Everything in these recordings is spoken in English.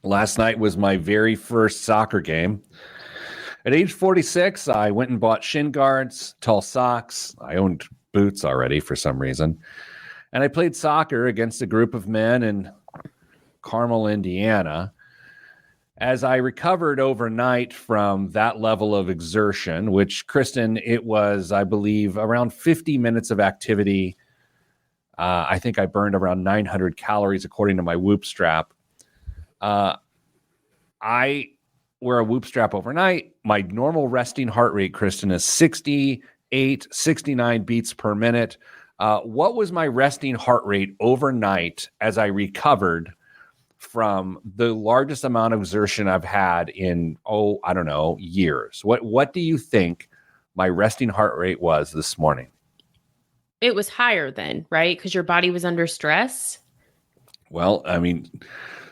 Last night was my very first soccer game. At age 46, I went and bought shin guards, tall socks. I owned boots already for some reason. And I played soccer against a group of men in Carmel, Indiana. As I recovered overnight from that level of exertion, which, Kristen, it was, I believe, around 50 minutes of activity. I think I burned around 900 calories according to my Whoop strap. I wear a Whoop strap overnight. My normal resting heart rate, Kristen, is 68, 69 beats per minute. What was my resting heart rate overnight as I recovered from the largest amount of exertion I've had in, I don't know, years? What do you think my resting heart rate was this morning? It was higher then, right? Because your body was under stress. Well, I mean,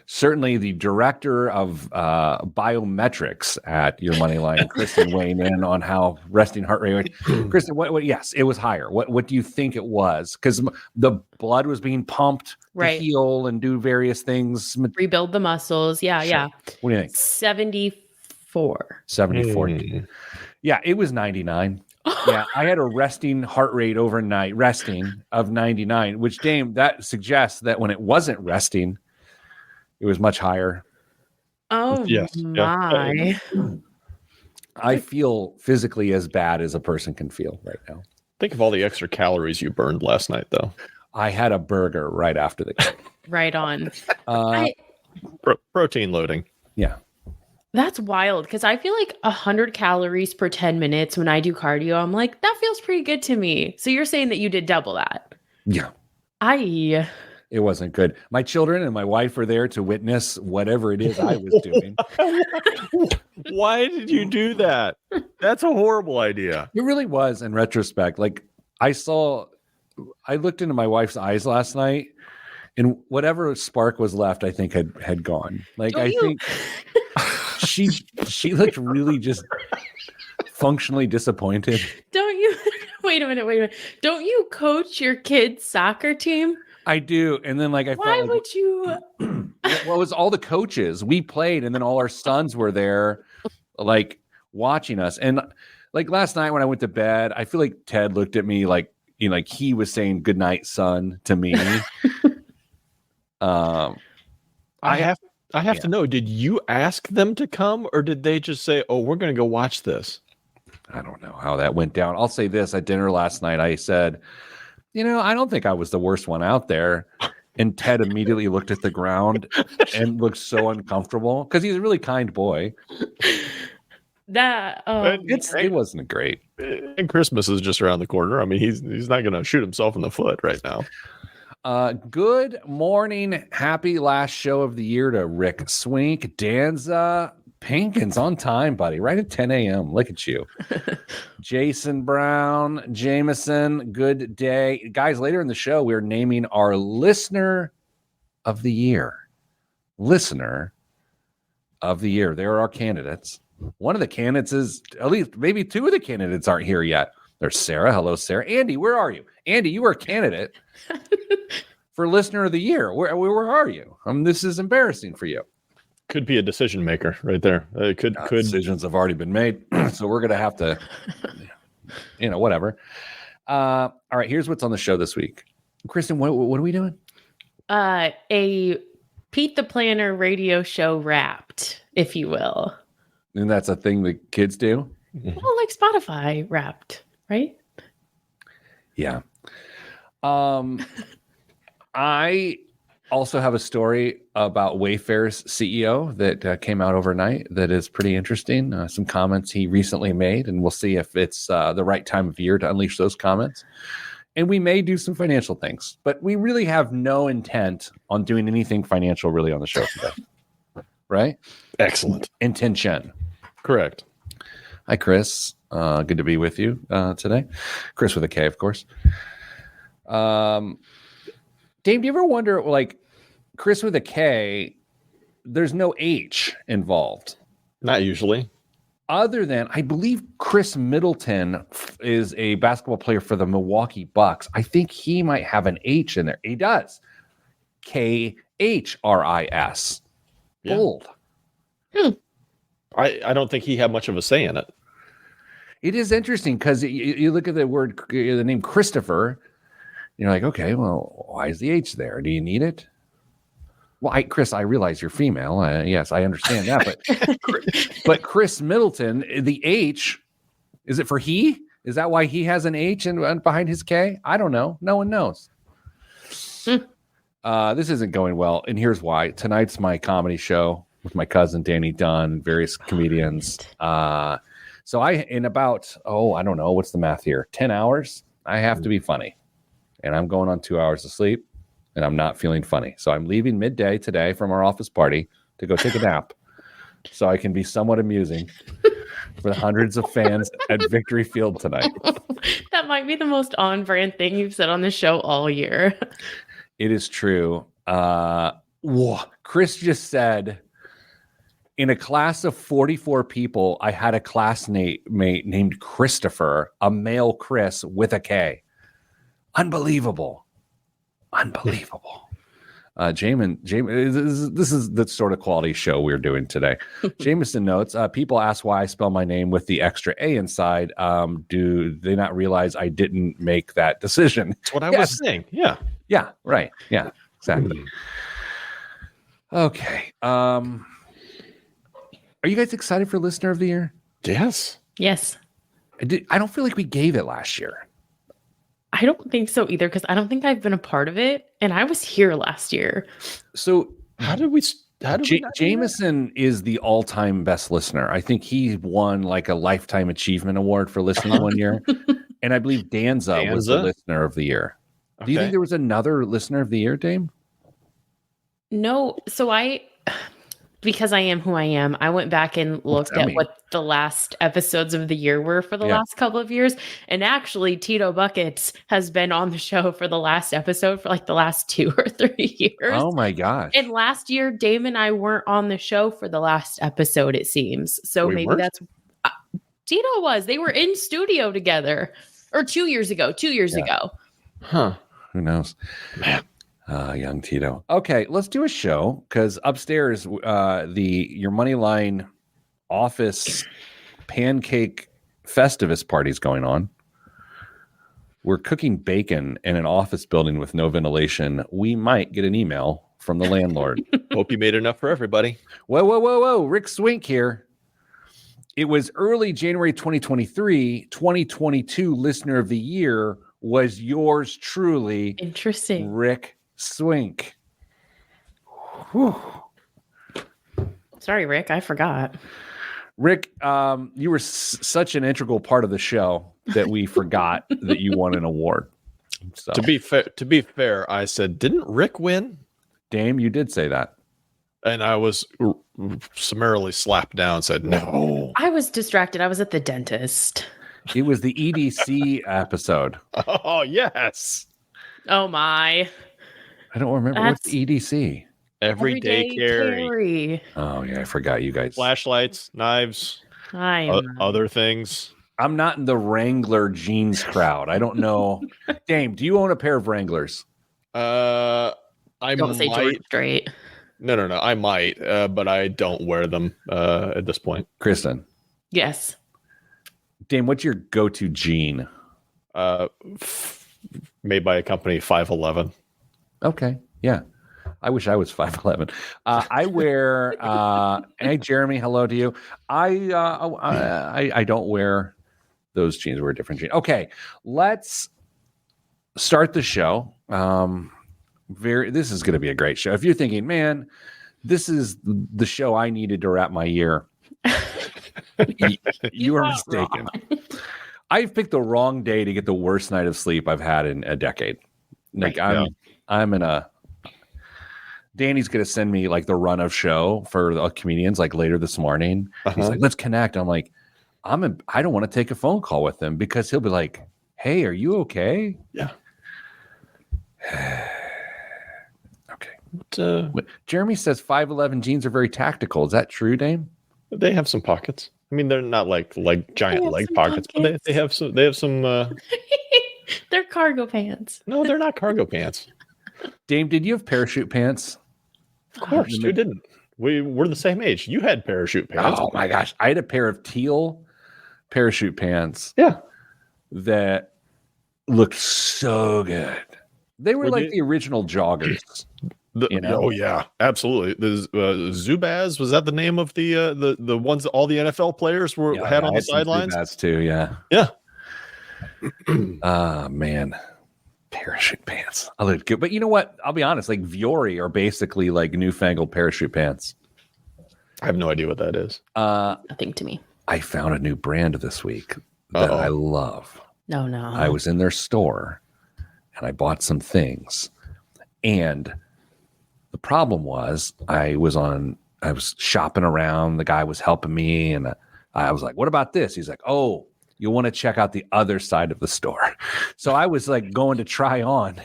certainly the director of biometrics at Your Money Line, Kristen, weighing in on how resting heart rate. Kristen, what? Yes, it was higher. What do you think it was? Because the blood was being pumped to heal and do various things, rebuild the muscles. Yeah, sure. Yeah. What do you think? 74. 74. Yeah, it was 99. Yeah, I had a resting heart rate overnight, of 99, which, Dame, that suggests that when it wasn't resting, it was much higher. Oh, yes. My. I feel physically as bad as a person can feel right now. Think of all the extra calories you burned last night, though. I had a burger right after the game. Right on. Protein loading. Yeah. That's wild, because I feel like 100 calories per 10 minutes when I do cardio. I'm like, that feels pretty good to me. So you're saying that you did double that? Yeah. It wasn't good. My children and my wife were there to witness whatever it is I was doing. Why did you do that? That's a horrible idea. It really was, in retrospect. Like, I looked into my wife's eyes last night, and whatever spark was left, I think had gone. Like, I think she looked really just functionally disappointed. Don't you? Wait a minute. Don't you coach your kids' soccer team? I do. And then, like, why would you? Well, it was all the coaches. We played, and then all our sons were there, like, watching us. And, like, last night when I went to bed, I feel like Ted looked at me like, you know, like he was saying "good night, son" to me. I have to know, did you ask them to come, or did they just say, "Oh, we're going to go watch this"? I don't know how that went down. I'll say this: at dinner last night, I said, "You know, I don't think I was the worst one out there." And Ted immediately looked at the ground and looked so uncomfortable, because he's a really kind boy. It wasn't great. And Christmas is just around the corner. I mean, he's not going to shoot himself in the foot right now. Good morning. Happy last show of the year to Rick Swink. Danza Pinkins on time, buddy. Right at 10 a.m. Look at you. Jason Brown, Jameson, good day. Guys, later in the show, we're naming our Listener of the Year. Listener of the Year. There are our candidates. One of the candidates is, at least maybe two of the candidates aren't here yet. There's Sarah. Hello, Sarah. Andy, where are you? Andy, you are a candidate for Listener of the Year. Where are you? This is embarrassing for you. Could be a decision maker right there. Could Decisions have already been made, so we're gonna have to, whatever. All right, here's what's on the show this week. Kristen, what are we doing? A Pete the Planner radio show Wrapped, if you will. And that's a thing that kids do? Well, like Spotify Wrapped, right? Yeah. I also have a story about Wayfair's CEO that came out overnight that is pretty interesting. Some comments he recently made, and we'll see if it's the right time of year to unleash those comments. And we may do some financial things, but we really have no intent on doing anything financial really on the show today. Right? Excellent. Intention. Correct. Hi, Chris. Good to be with you today. Chris with a K, of course. Dave, do you ever wonder, like, Chris with a K, there's no H involved? Not usually. Other than, I believe Chris Middleton is a basketball player for the Milwaukee Bucks. I think he might have an H in there. He does. Khris. Yeah. Bold. I don't think he had much of a say in it. It is interesting because you look at the name Christopher, you're like, okay, well, why is the H there? Do you need it? Well, Chris, I realize you're female. Yes, I understand that, but Chris Middleton, the H, is it for he? Is that why he has an H behind his K? I don't know. No one knows. This isn't going well, and here's why. Tonight's my comedy show with my cousin Danny Dunn, various comedians. So in about, I don't know, what's the math here? 10 hours, I have to be funny. And I'm going on 2 hours of sleep, and I'm not feeling funny. So I'm leaving midday today from our office party to go take a nap so I can be somewhat amusing for the hundreds of fans at Victory Field tonight. That might be the most on-brand thing you've said on the show all year. It is true. Chris just said, in a class of 44 people, I had a classmate named Christopher, a male Chris with a K. Unbelievable. Jamin, this is the sort of quality show we're doing today. Jameson notes, people ask why I spell my name with the extra A inside. Do they not realize I didn't make that decision? That's what I was saying. Yeah. Yeah, right. Yeah, exactly. Okay. Are you guys excited for Listener of the Year? Yes. Yes. I don't feel like we gave it last year. I don't think so either, because I don't think I've been a part of it, and I was here last year. So how did we Jameson is the all-time best listener. I think he won like a lifetime achievement award for listening one year. And I believe Danza was the Listener of the Year. Okay. Do you think there was another Listener of the Year, Dame? No. So because I am who I am, I went back and looked at what the last episodes of the year were for the last couple of years. And actually, Tito Buckets has been on the show for the last episode for like the last 2 or 3 years. Oh my gosh. And last year, Dame and I weren't on the show for the last episode, it seems. So maybe that's Tito was. They were in studio together. Or 2 years ago. Huh. Who knows? Man. Young Tito. Okay, let's do a show because upstairs, your Moneyline office pancake Festivus party's going on. We're cooking bacon in an office building with no ventilation. We might get an email from the landlord. Hope you made enough for everybody. Whoa. Rick Swink here. It was early January 2023. 2022 Listener of the Year was yours truly. Interesting. Rick Swink. Whew. Sorry, Rick. I forgot. Rick, you were such an integral part of the show that we forgot that you won an award. So. To be fair, I said, didn't Rick win? Dame, you did say that. And I was summarily slapped down and said, no. I was distracted. I was at the dentist. It was the EDC episode. Oh, yes. Oh, my. I don't remember. What's EDC? Everyday carry. Oh, yeah. I forgot you guys. Flashlights, knives, other things. I'm not in the Wrangler jeans crowd. I don't know. Dame, do you own a pair of Wranglers? I don't say George Strait. No. I might, but I don't wear them at this point. Kristen. Yes. Dame, what's your go-to jean? Made by a company, 511. Okay. Yeah. I wish I was 5'11". I wear hey Jeremy, hello to you. I don't wear those jeans. I wear different jeans. Okay, let's start the show. This is going to be a great show. If you're thinking, man, this is the show I needed to wrap my year, you are mistaken. I've picked the wrong day to get the worst night of sleep I've had in a decade. Like I'm in a. Danny's going to send me like the run of show for the comedians like later this morning. He's like, let's connect. I'm like, I don't want to take a phone call with him because he'll be like, hey, are you okay? Yeah. Okay. Jeremy says 5'11" jeans are very tactical. Is that true, Dame? They have some pockets. I mean, they're not like giant leg pockets, but they have some. They're cargo pants. No, they're not cargo pants. Dame, did you have parachute pants? Of course, who didn't? We're the same age. You had parachute pants. Oh my gosh. I had a pair of teal parachute pants. Yeah. That looked so good. They were like the original joggers. Oh yeah, absolutely. The Zubaz, was that the name of the ones that all the NFL players had on the sidelines? Zubaz too, yeah. Yeah. Man. Parachute pants. I look good. But you know what? I'll be honest, like Viore are basically like newfangled parachute pants. I have no idea what that is. Nothing to me. I found a new brand this week that I love. No. I was in their store and I bought some things. And the problem was I was shopping around. The guy was helping me. And I was like, what about this? He's like, oh, you want to check out the other side of the store. So I was like going to try on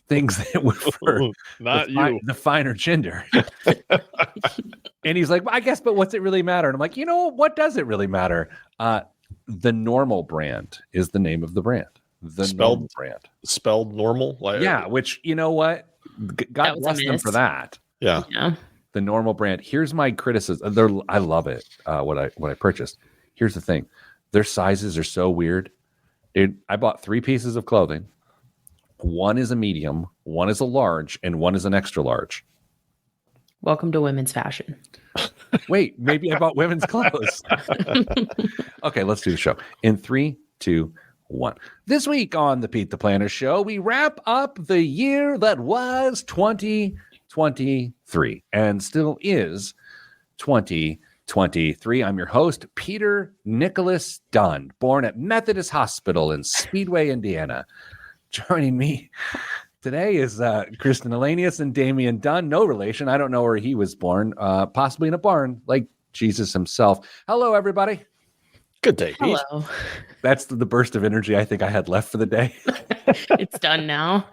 things that were for the finer gender. And he's like, well, I guess, but what's it really matter? And I'm like, what does it really matter? The Normal brand is the name of the brand. Normal brand. Spelled normal? Yeah, which, you know what? God bless them for that. Yeah. The Normal brand. Here's my criticism. I love it, what I purchased. Here's the thing. Their sizes are so weird. Dude, I bought 3 pieces of clothing. One is a medium, one is a large, and one is an extra large. Welcome to women's fashion. Wait, maybe I bought women's clothes. Okay, let's do the show. In 3, 2, 1. This week on the Pete the Planner Show, we wrap up the year that was 2023 and still is 2023. I'm your host, Peter Nicholas Dunn, born at Methodist Hospital in Speedway, Indiana. Joining me today is Kristen Elanius and Damian Dunn. No relation. I don't know where he was born. Possibly in a barn, like Jesus himself. Hello, everybody. Good day, Pete. Hello. That's the burst of energy I think I had left for the day. It's done now.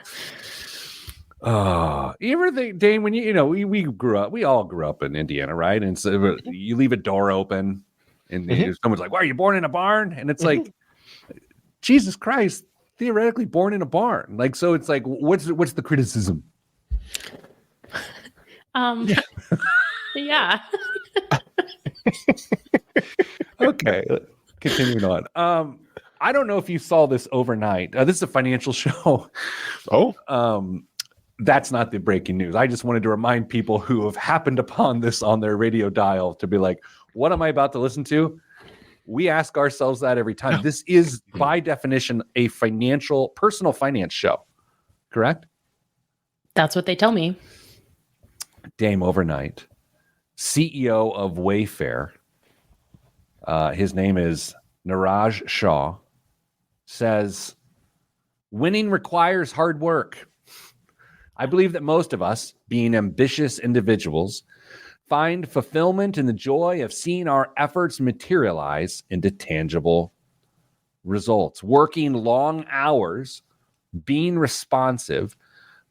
Oh, you ever think, Dane, when we grew up, we all grew up in Indiana, right? And so you leave a door open and someone's like, why are you born in a barn? And it's like, Jesus Christ, theoretically born in a barn. Like, so it's like, what's the criticism? Yeah. Okay. Continuing on. I don't know if you saw this overnight. This is a financial show. Oh, that's not the breaking news. I just wanted to remind people who have happened upon this on their radio dial to be like, what am I about to listen to? We ask ourselves that every time. This is, by definition, a personal finance show. Correct? That's what they tell me. Dame overnight, CEO of Wayfair, his name is Niraj Shah, says, winning requires hard work. I believe that most of us, being ambitious individuals, find fulfillment in the joy of seeing our efforts materialize into tangible results. Working long hours, being responsive,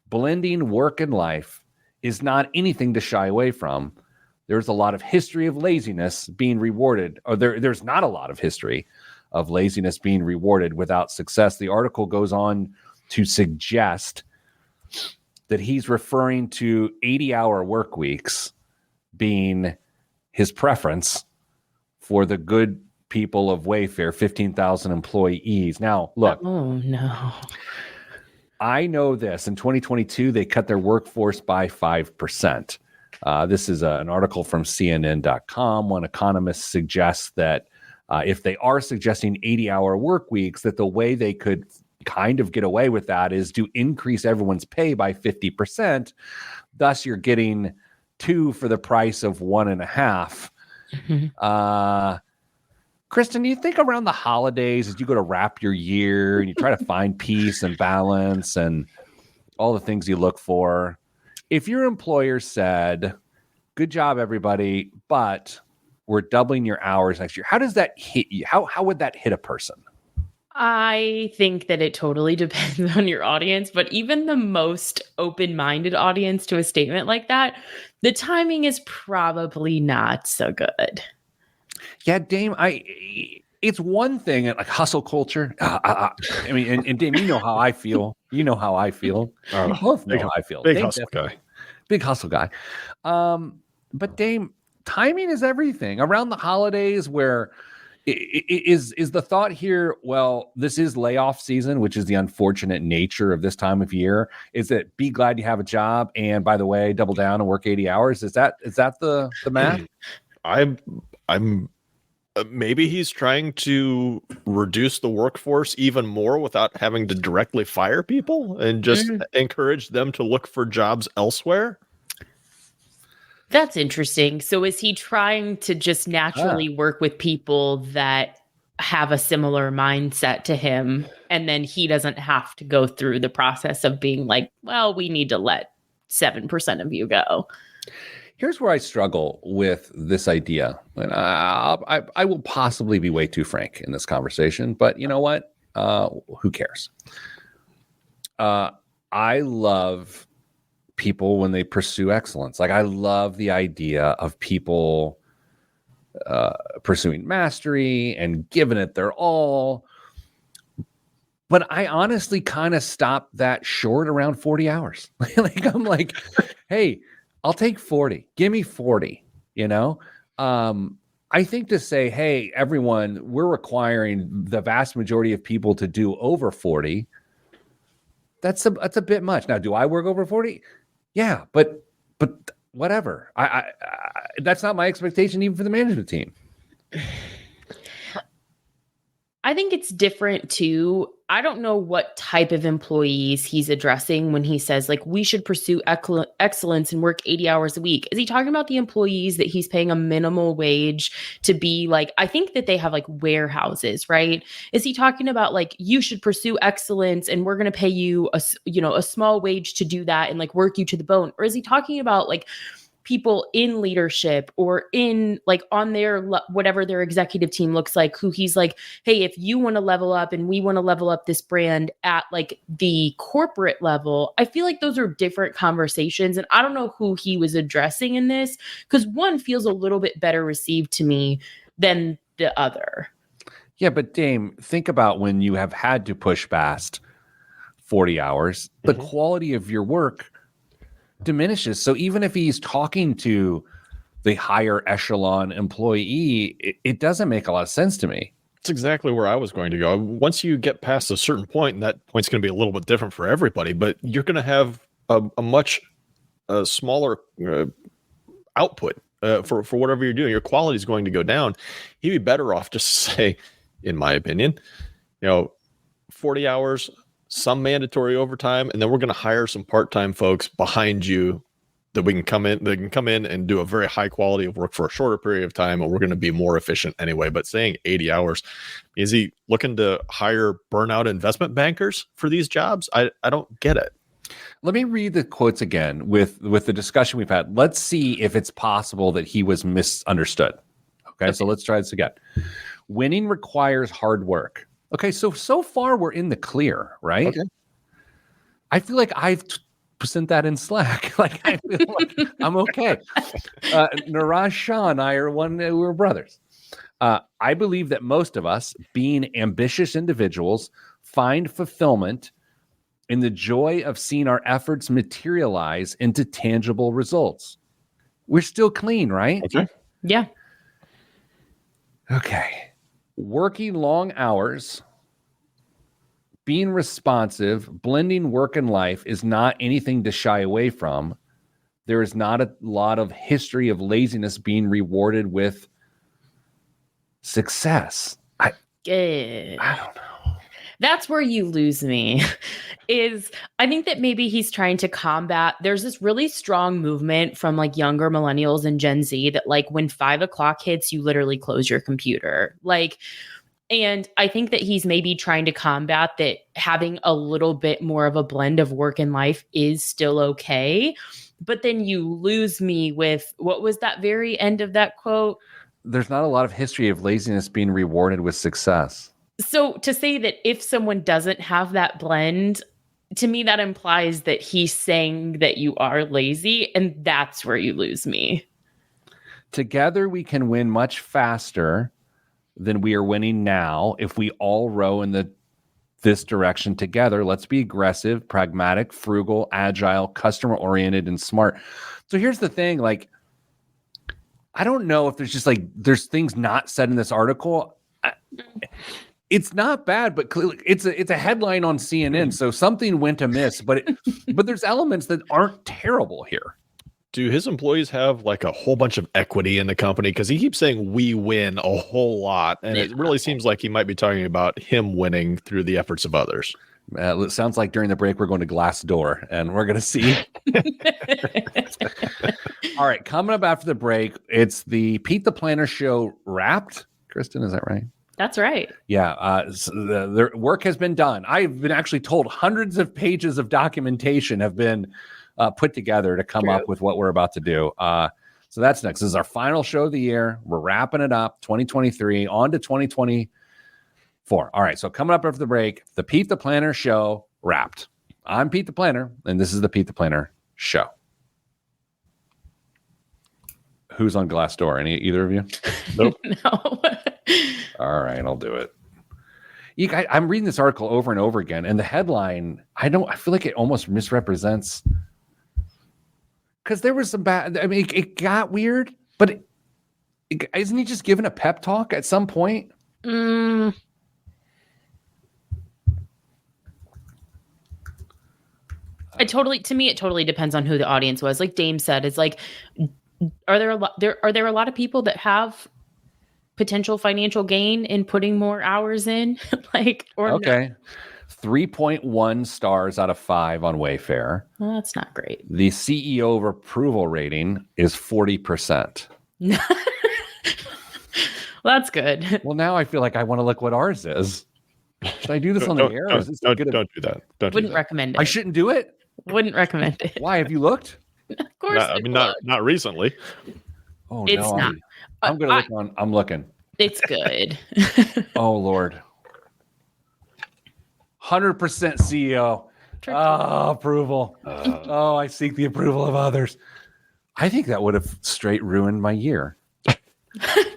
blending work and life is not anything to shy away from. There's a lot of history of laziness being rewarded, or there's not a lot of history of laziness being rewarded without success. The article goes on to suggest that he's referring to 80-hour work weeks being his preference for the good people of Wayfair, 15,000 employees. Now, look. Oh, no. I know this. In 2022, they cut their workforce by 5%. This is an article from CNN.com. One economist suggests that if they are suggesting 80-hour work weeks, that the way they could kind of get away with that is to increase everyone's pay by 50%. Thus, you're getting 2 for the price of 1.5. Mm-hmm. Kristen, do you think around the holidays, as you go to wrap your year and you try to find peace and balance and all the things you look for, if your employer said, good job, everybody, but we're doubling your hours next year, how does that hit you? How would that hit a person? I think that it totally depends on your audience, but even the most open-minded audience to a statement like that, the timing is probably not so good. Yeah, Dame, it's one thing like hustle culture. I mean, and Dame, you know how I feel. You know how I feel. You both know how I feel. Big hustle guy. Big hustle guy. But Dame, timing is everything. Around the holidays, where is the thought here? Well, this is layoff season, which is the unfortunate nature of this time of year. Is that be glad you have a job, and by the way, double down and work 80 hours? Is that the math? I'm maybe he's trying to reduce the workforce even more without having to directly fire people and just encourage them to look for jobs elsewhere. That's interesting. So is he trying to just naturally work with people that have a similar mindset to him, and then he doesn't have to go through the process of being like, well, we need to let 7% of you go? Here's where I struggle with this idea. And I will possibly be way too frank in this conversation, but you know what? Who cares? I love people when they pursue excellence. Like, I love the idea of people pursuing mastery and giving it their all. But I honestly kind of stopped that short around 40 hours. Like, I'm like, hey, I'll take 40. Give me 40, you know? I think to say, hey, everyone, we're requiring the vast majority of people to do over 40. That's a bit much. Now, do I work over 40? Yeah, but whatever. I that's not my expectation even for the management team. I think it's different too. I don't know what type of employees he's addressing when he says, like, we should pursue excellence and work 80 hours a week. Is he talking about the employees that he's paying a minimal wage to be like, I think that they have like warehouses, right? Is he talking about like, you should pursue excellence and we're going to pay you a small wage to do that and like work you to the bone? Or is he talking about like people in leadership or in like on their whatever their executive team looks like, who he's like, hey, if you want to level up and we want to level up this brand at like the corporate level? I feel like those are different conversations, and I don't know who he was addressing in this, because one feels a little bit better received to me than the other. Yeah, but Dame, think about when you have had to push past 40 hours, the quality of your work diminishes. So even if he's talking to the higher echelon employee, it doesn't make a lot of sense to me. That's exactly where I was going to go. Once you get past a certain point, and that point's going to be a little bit different for everybody, but you're going to have a much smaller output for whatever you're doing. Your quality is going to go down. He'd be better off just to say, in my opinion, 40 hours, some mandatory overtime, and then we're going to hire some part-time folks behind you that we can come in. They can come in and do a very high quality of work for a shorter period of time, and we're going to be more efficient anyway. But saying 80 hours, is he looking to hire burnout investment bankers for these jobs? I don't get it. Let me read the quotes again with the discussion we've had. Let's see if it's possible that he was misunderstood. Okay. So let's try this again. Winning requires hard work. Okay, so far we're in the clear, right? Okay. I feel like I've sent that in Slack. Like, I feel like I'm okay. Niraj Shah and I we're brothers. I believe that most of us, being ambitious individuals, find fulfillment in the joy of seeing our efforts materialize into tangible results. We're still clean, right? Okay. Yeah. Okay. Working long hours, being responsive, blending work and life is not anything to shy away from. There is not a lot of history of laziness being rewarded with success. I don't know. That's where you lose me. I think that maybe he's trying to combat, there's this really strong movement from like younger millennials and Gen Z that like when 5 o'clock hits, you literally close your computer. And I think that he's maybe trying to combat that having a little bit more of a blend of work and life is still okay. But then you lose me with, what was that very end of that quote? There's not a lot of history of laziness being rewarded with success. So to say that if someone doesn't have that blend, to me, that implies that he's saying that you are lazy, and that's where you lose me. Together, we can win much faster than we are winning now if we all row in this direction together. Let's be aggressive, pragmatic, frugal, agile, customer-oriented, and smart. So here's the thing, like, I don't know if there's just like there's things not said in this article. It's not bad, but clearly it's a headline on CNN, so something went amiss. But there's elements that aren't terrible here. Do his employees have like a whole bunch of equity in the company? Because he keeps saying we win a whole lot, and it really seems like he might be talking about him winning through the efforts of others. It sounds like during the break we're going to Glassdoor, and we're going to see. All right, coming up after the break, it's the Pete the Planner Show Wrapped. Kristen, is that right? That's right. Yeah, so the work has been done. I've been actually told hundreds of pages of documentation have been put together to come up with what we're about to do. So that's next. This is our final show of the year. We're wrapping it up, 2023, on to 2024. All right, so coming up after the break, the Pete the Planner Show Wrapped. I'm Pete the Planner, and this is the Pete the Planner Show. Who's on Glassdoor? Either of you? Nope. No. All right, I'll do it. I'm reading this article over and over again, and the headline, I feel like it almost misrepresents, because there was some bad, I mean, it got weird, but isn't he just giving a pep talk at some point? To me, it totally depends on who the audience was. Like Dame said, it's like, are there a lot of people that have potential financial gain in putting more hours in? Okay. No? 3.1 stars out of 5 on Wayfair. Well, that's not great. The CEO of approval rating is 40%. Well, that's good. Well, now I feel like I want to look what ours is. Should I do this on the air? Don't do that. Wouldn't recommend it. I shouldn't do it? Wouldn't recommend it. Why? Have you looked? Of course. Not recently. Oh, it's no. not. I'm going to look on. I'm looking. It's good. Oh, Lord. 100% CEO. Approval. I seek the approval of others. I think that would have straight ruined my year.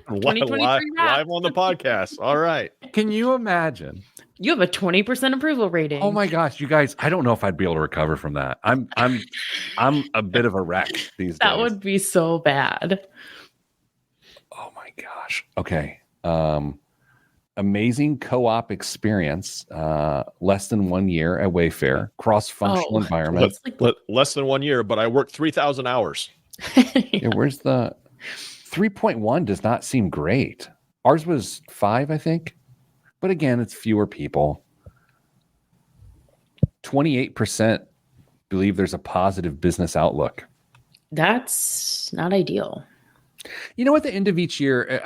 live on the podcast. All right. Can you imagine? You have a 20% approval rating. Oh my gosh, you guys! I don't know if I'd be able to recover from that. I'm a bit of a wreck these days. That would be so bad. Oh my gosh. Okay. Amazing co-op experience. Less than 1 year at Wayfair. Cross-functional environment. Less than 1 year, but I worked 3,000 hours. Yeah, where's the 3.1? Does not seem great. Ours was 5, I think. But again, it's fewer people. 28% believe there's a positive business outlook. That's not ideal. You know, at the end of each year,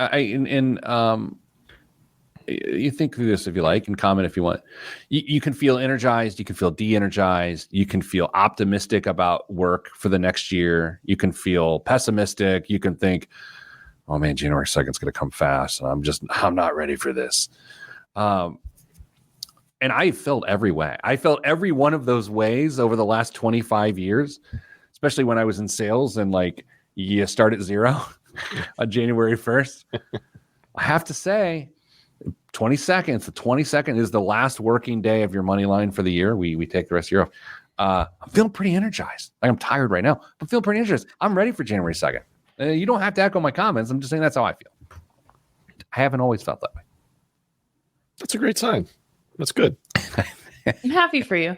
you think through this if you like and comment if you want. You can feel energized. You can feel de-energized. You can feel optimistic about work for the next year. You can feel pessimistic. You can think, oh man, January 2nd is going to come fast. And I'm not ready for this. And I felt every way. I felt every one of those ways over the last 25 years, especially when I was in sales and like you start at zero on January 1st. I have to say, 22nd, the 22nd is the last working day of your money line for the year. We take the rest of the year off. I'm feeling pretty energized. Like I'm tired right now, but I'm feeling pretty energized. I'm ready for January 2nd. You don't have to echo my comments. I'm just saying that's how I feel. I haven't always felt that way. That's a great sign. That's good. I'm happy for you.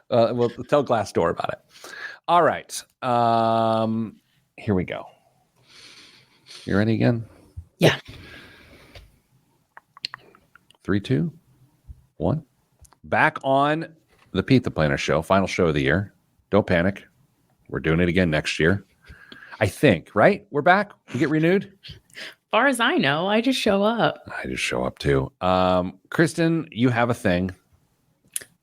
We'll tell Glassdoor about it. All right. Here we go. You ready again? Yeah. 3, 2, 1. Back on the Pete the Planner Show, final show of the year. Don't panic. We're doing it again next year. I think, right? We're back. We get renewed. Far as I know, I just show up. I just show up too. Kristen, you have a thing.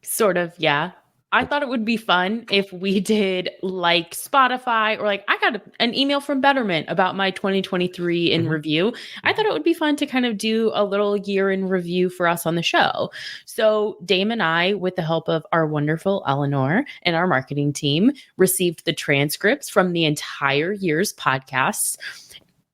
Sort of, yeah. I thought it would be fun if we did like Spotify or like I got an email from Betterment about my 2023 in review. I thought it would be fun to kind of do a little year in review for us on the show. So Dame and I, with the help of our wonderful Eleanor and our marketing team, received the transcripts from the entire year's podcasts.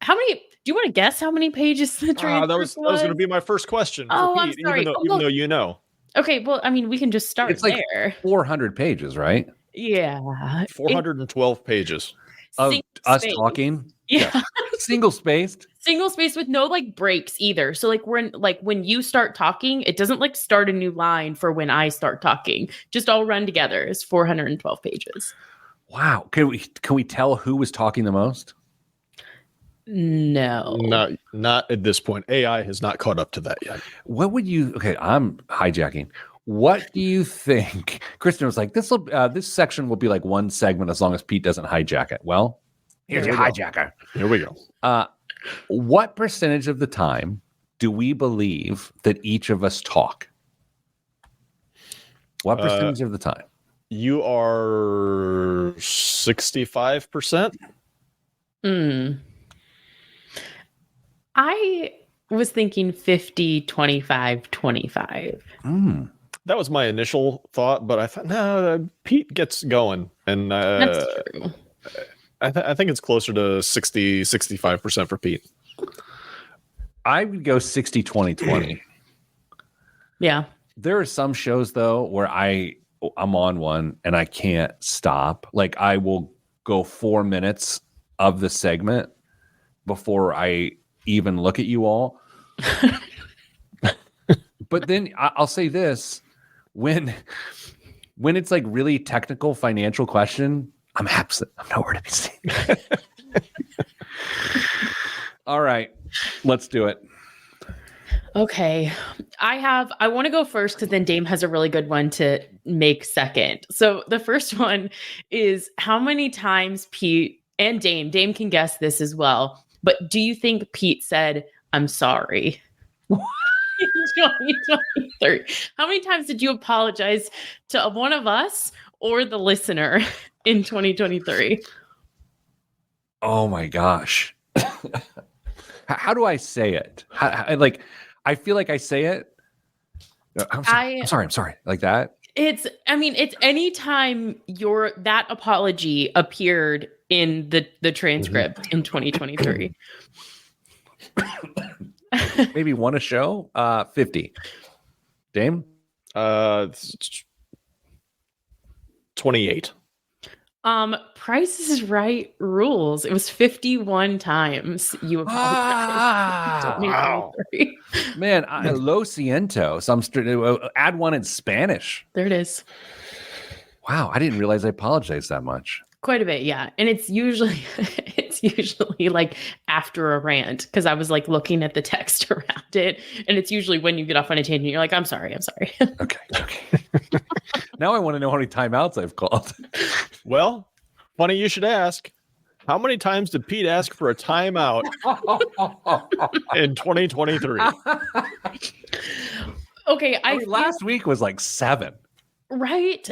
How many? Do you want to guess how many pages the transcript was? That was going to be my first question. Oh, Pete, I'm sorry. Even though you know. Okay, well, I mean, we can just start it's like there. 400 pages, right? Yeah. 412 pages. Of us spaced. talking? Yeah. Single spaced? Single space with no like breaks either. So like when you start talking, it doesn't like start a new line for when I start talking. Just all run together. It's 412 pages. Wow. Can we tell who was talking the most? No. Not at this point. AI has not caught up to that yet. What would you? Okay, I'm hijacking. What do you think? Kristen was like, this section will be like one segment as long as Pete doesn't hijack it. Well, here's your hijacker. Here we go. What percentage of the time do we believe that each of us talk? What percentage of the time? You are 65%. I was thinking 50, 25, 25. That was my initial thought, but I thought, no, Pete gets going. And That's true. I think it's closer to 60, 65% for Pete. I would go 60, 20, 20. Yeah. There are some shows, though, where I'm on one and I can't stop. Like, I will go 4 minutes of the segment before I even look at you all. But then I'll say this. When it's like really technical financial question, I'm absent. I'm nowhere to be seen. All right, let's do it. Okay. I want to go first because then Dame has a really good one to make second. So the first one is how many times Pete and Dame can guess this as well. But do you think Pete said, "I'm sorry"? In 2023. How many times did you apologize to one of us or the listener in 2023? Oh my gosh. How do I say it? I feel like I say it. I'm sorry. Like that. It's anytime that apology appeared in the transcript in 2023. Maybe one a show. 50. Dame? 28. Price is Right rules. It was 51 times you apologized. Wow. Man, lo siento. So I'm add one in Spanish. There it is. Wow, I didn't realize I apologized that much. Quite a bit, yeah. And it's usually like after a rant because I was like looking at the text around it, and it's usually when you get off on a tangent, you're like, I'm sorry. Okay. Now I want to know how many timeouts I've called. Well, funny you should ask. How many times did Pete ask for a timeout in 2023? Okay, last week was like 7. Right,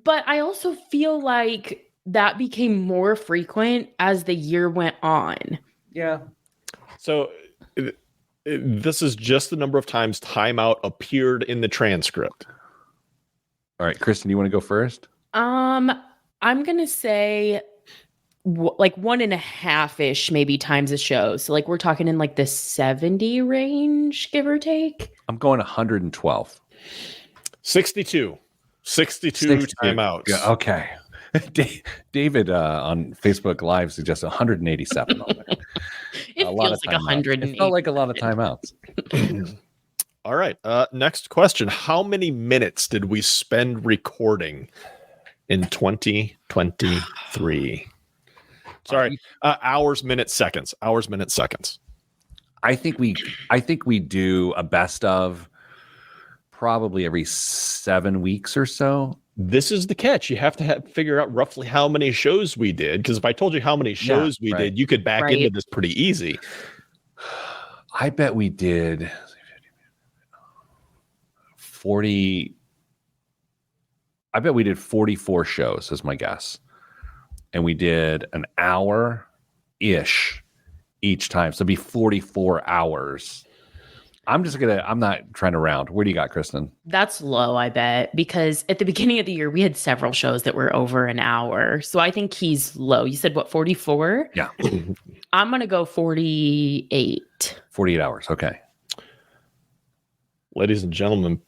but I also feel like that became more frequent as the year went on. Yeah. So this is just the number of times timeout appeared in the transcript. All right, Kristen, you want to go first? I'm gonna say like 1.5-ish maybe times a show. So like we're talking in like the 70 range, give or take. I'm going 112. 62 timeouts. Yeah, okay. David on Facebook Live suggests 187. It feels like 100. It felt like a lot of timeouts. All right. Next question. How many minutes did we spend recording in 2023? Sorry. Hours, minutes, seconds. Hours, minutes, seconds. I think we do a best of probably every 7 weeks or so. This is the catch. You have to figure out roughly how many shows we did. Because if I told you how many shows we did, you could back into this pretty easy. I bet we did 40. I bet we did 44 shows is my guess. And we did an hour-ish each time. So it'd be 44 hours. I'm not trying to round. Where do you got, Kristen? That's low, I bet, because at the beginning of the year, we had several shows that were over an hour. So I think he's low. You said, what, 44? Yeah. I'm going to go 48. 48 hours. Okay. Ladies and gentlemen,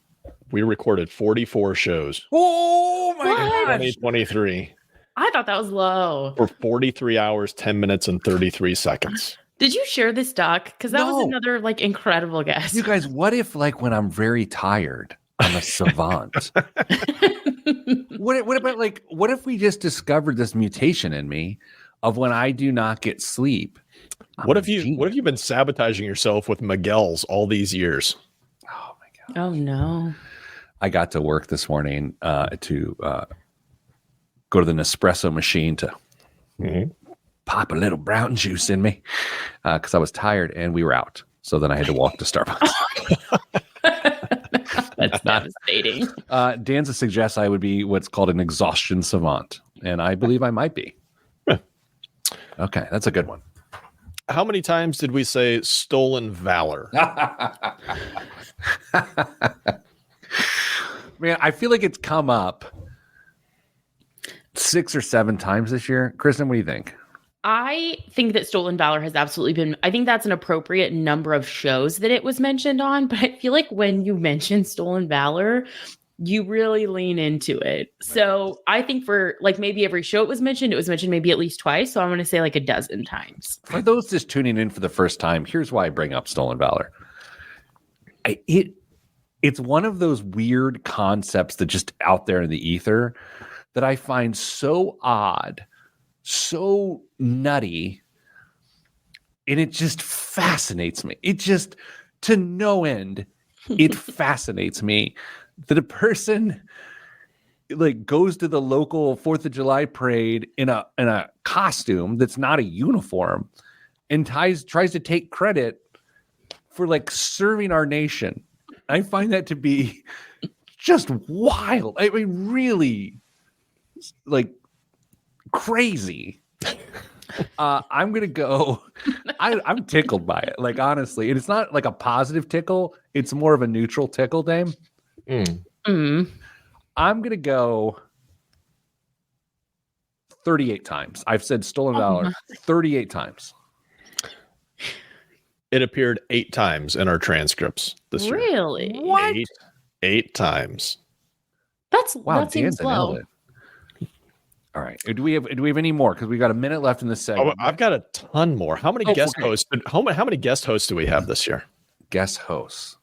we recorded 44 shows. Oh, my God. 2023. I thought that was low. For 43 hours, 10 minutes, and 33 seconds. Did you share this, Doc? Because that was another like incredible guess. You guys, what if like when I'm very tired, I'm a savant? What about like what if we just discovered this mutation in me of when I do not get sleep? What have you been sabotaging yourself with Miguel's all these years? Oh my god. Oh no. I got to work this morning to go to the Nespresso machine to pop a little brown juice in me because I was tired and we were out. So then I had to walk to Starbucks. That's devastating. Danza suggests I would be what's called an exhaustion savant, and I believe I might be. Okay, that's a good one. How many times did we say stolen valor? Man, I feel like it's come up 6 or 7 times this year. Kristen, what do you think? I think that Stolen Valor has absolutely been, I think that's an appropriate number of shows that it was mentioned on, but I feel like when you mention Stolen Valor, you really lean into it. So I think for like maybe every show it was mentioned maybe at least twice. So I'm going to say like a dozen times. For those just tuning in for the first time, here's why I bring up Stolen Valor. It's one of those weird concepts that just out there in the ether that I find so odd, so nutty, and it just fascinates me. It just, to no end, it fascinates me that a person like goes to the local 4th of July parade in a costume that's not a uniform and tries to take credit for like serving our nation. I find that to be just wild. I mean, really, like crazy. I'm gonna go. I'm tickled by it. Like honestly, and it's not like a positive tickle. It's more of a neutral tickle, Dame. I'm gonna go 38 times. I've said Stolen Valor 38 times. It appeared 8 times in our transcripts this year. Really? What? 8 times. That seems low. All right. Do we have any more? Because we got a minute left in this segment. I've got a ton more. How many guest hosts? How many guest hosts do we have this year? Guest hosts.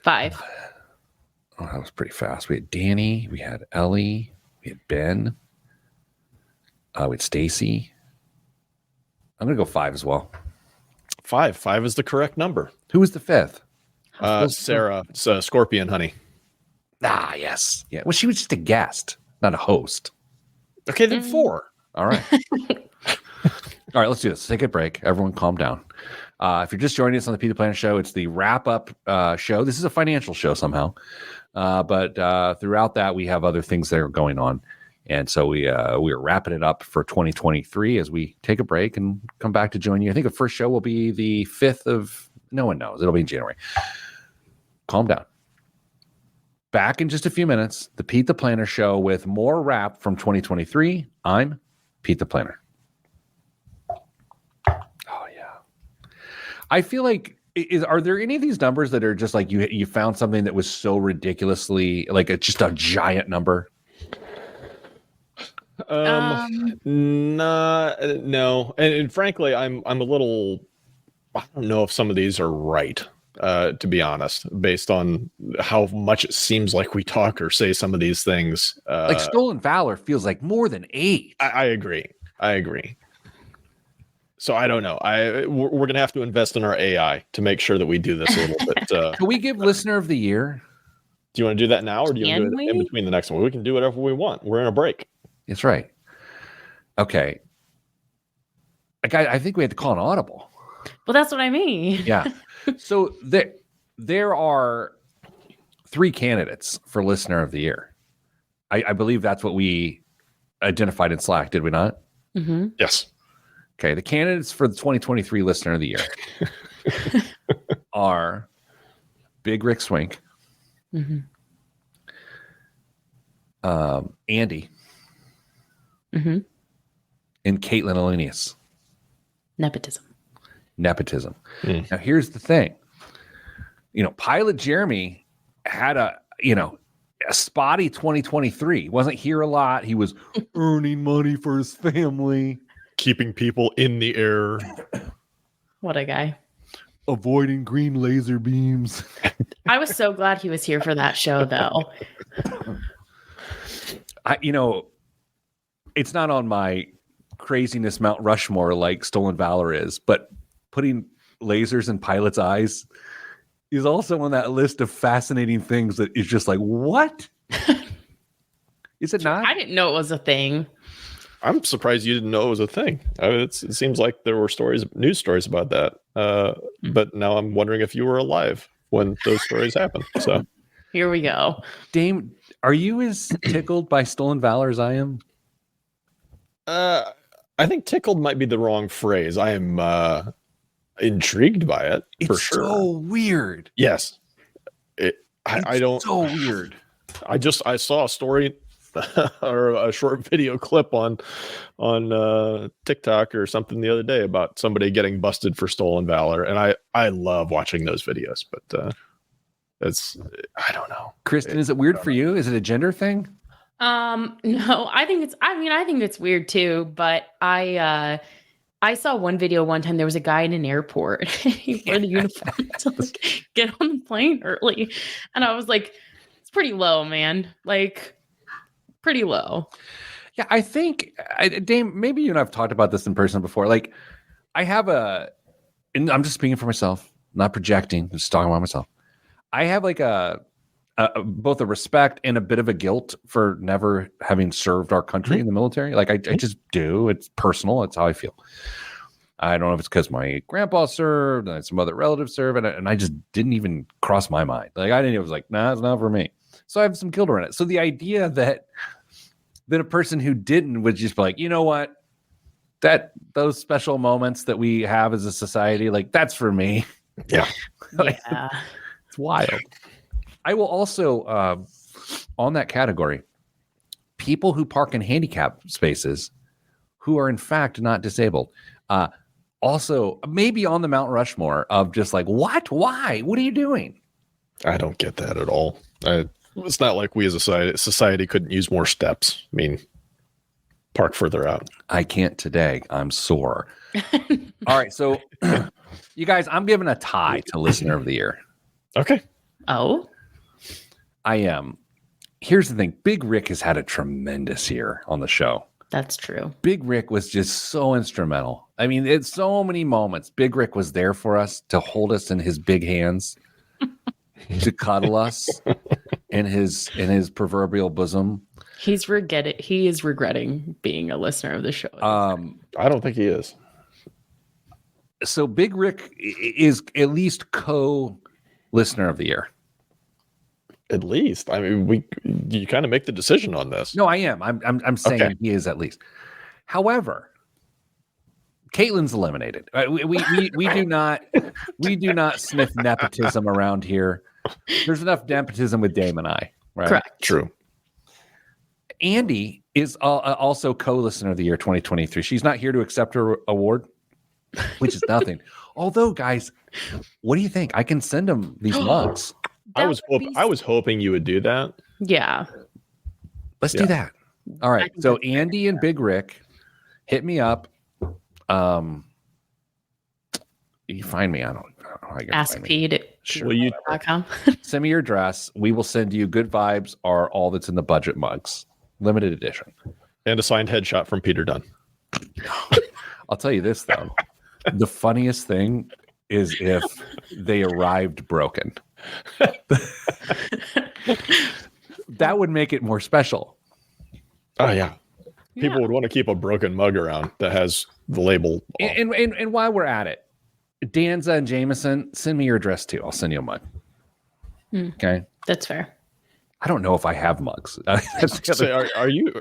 5. Oh, that was pretty fast. We had Danny. We had Ellie. We had Ben. We had Stacy. I'm gonna go 5 as well. 5 is the correct number. Who was the 5th? Sarah, Scorpion Honey. Ah, yes. Yeah. Well, she was just a guest, not a host. Okay, then 4. All right. All right, let's do this. Take a break. Everyone calm down. If you're just joining us on the PTP Planner Show, it's the wrap-up show. This is a financial show somehow. But throughout that, we have other things that are going on. And so we are wrapping it up for 2023 as we take a break and come back to join you. I think the first show will be the 5th of, no one knows. It'll be in January. Calm down. Back in just a few minutes, the Pete the Planner Show with more wrap from 2023. I'm Pete the Planner. Oh, yeah. I feel like, are there any of these numbers that are just like you found something that was so ridiculously, like just a giant number? No. And frankly, I'm a little, I don't know if some of these are right. To be honest, based on how much it seems like we talk or say some of these things. Like Stolen Valor feels like more than 8. I agree. So I don't know. We're going to have to invest in our AI to make sure that we do this a little bit. Can we give Listener of the Year? Do you want to do that now or do you want to do it in between the next one? We can do whatever we want. We're in a break. That's right. Okay. I think we had to call an audible. Well, that's what I mean. Yeah. So there are 3 candidates for Listener of the Year. I believe that's what we identified in Slack, did we not? Mm-hmm. Yes. Okay. The candidates for the 2023 Listener of the Year are Big Rick Swink, mm-hmm. Andy, mm-hmm. and Caitlin Alenius. Nepotism. Now, here's the thing. Pilot Jeremy had a spotty 2023. He wasn't here a lot. He was earning money for his family, keeping people in the air. What a guy. Avoiding green laser beams. I was so glad he was here for that show, though. It's not on my craziness Mount Rushmore like Stolen Valor is, but putting lasers in pilots' eyes is also on that list of fascinating things that is just like, what? Is it not? I didn't know it was a thing. I'm surprised you didn't know it was a thing. It seems like there were news stories about that. But now I'm wondering if you were alive when those stories happened. So here we go. Dame, are you as tickled by Stolen Valor as I am? I think tickled might be the wrong phrase. I am intrigued by it. For sure. So weird. Yes. I don't. So weird. I saw a story or a short video clip on TikTok or something the other day about somebody getting busted for Stolen Valor, and I love watching those videos, but I don't know. Kristen, is it weird for you? Is it a gender thing? No, I think it's weird too, but I saw one video one time. There was a guy in an airport. He wore the uniform to like, get on the plane early. And I was like, it's pretty low, man. Like, pretty low. Yeah, I think, Dame, maybe you and I have talked about this in person before. Like, and I'm just speaking for myself, not projecting, just talking about myself. I have like both a respect and a bit of a guilt for never having served our country in the military. Like I just do. It's personal. It's how I feel. I don't know if it's because my grandpa served and some other relatives served, and I just didn't even cross my mind. Like it was like, nah, it's not for me. So I have some guilt around it. So the idea that a person who didn't would just be like, you know what, those special moments that we have as a society, like that's for me. Yeah, yeah, it's wild. I will also, on that category, people who park in handicap spaces who are in fact not disabled. Also, maybe on the Mount Rushmore of just like, what? Why? What are you doing? I don't get that at all. It's not like we as a society couldn't use more steps. I mean, park further out. I can't today. I'm sore. All right. So, you guys, I'm giving a tie to Listener of the Year. Okay. Oh? I am. Here's the thing. Big Rick has had a tremendous year on the show. That's true. Big Rick was just so instrumental. I mean, it's so many moments. Big Rick was there for us to hold us in his big hands, to cuddle us in his proverbial bosom. He is regretting being a listener of the show. I don't think he is. So Big Rick is at least co-listener of the year. At least, I mean, you kind of make the decision on this. No, I am. I'm saying okay. He is at least. However, Caitlin's eliminated. We do not sniff nepotism around here. There's enough nepotism with Dame and I. Right? Correct. True. Andy is also co-listener of the year 2023. She's not here to accept her award, which is nothing. Although, guys, what do you think? I can send them these mugs. I was hoping you would do that. Yeah. Let's do that. All right. So Andy and Big Rick, hit me up. You find me. I don't know. Ask Pete. Sure. Send me your address. We will send you Good Vibes are all that's in the budget mugs. Limited edition. And a signed headshot from Peter Dunn. I'll tell you this, though. The funniest thing is if they arrived broken. That would make it more special. Oh yeah, people would want to keep a broken mug around that has the label. And while we're at it, Danza and Jameson, send me your address too. I'll send you a mug. Okay, that's fair. I don't know if I have mugs. Are you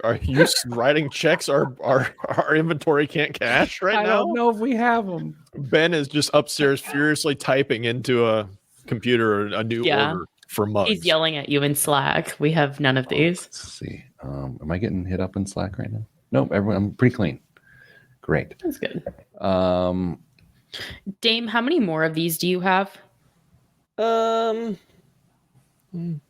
writing checks? Our inventory can't cash right now. I don't know if we have them. Ben is just upstairs furiously typing into a computer a new order for mugs. He's yelling at you in Slack. We have none of these. Let's see. Am I getting hit up in Slack right now? Nope. I'm pretty clean. Great. That's good. Dame, how many more of these do you have? 1, 2,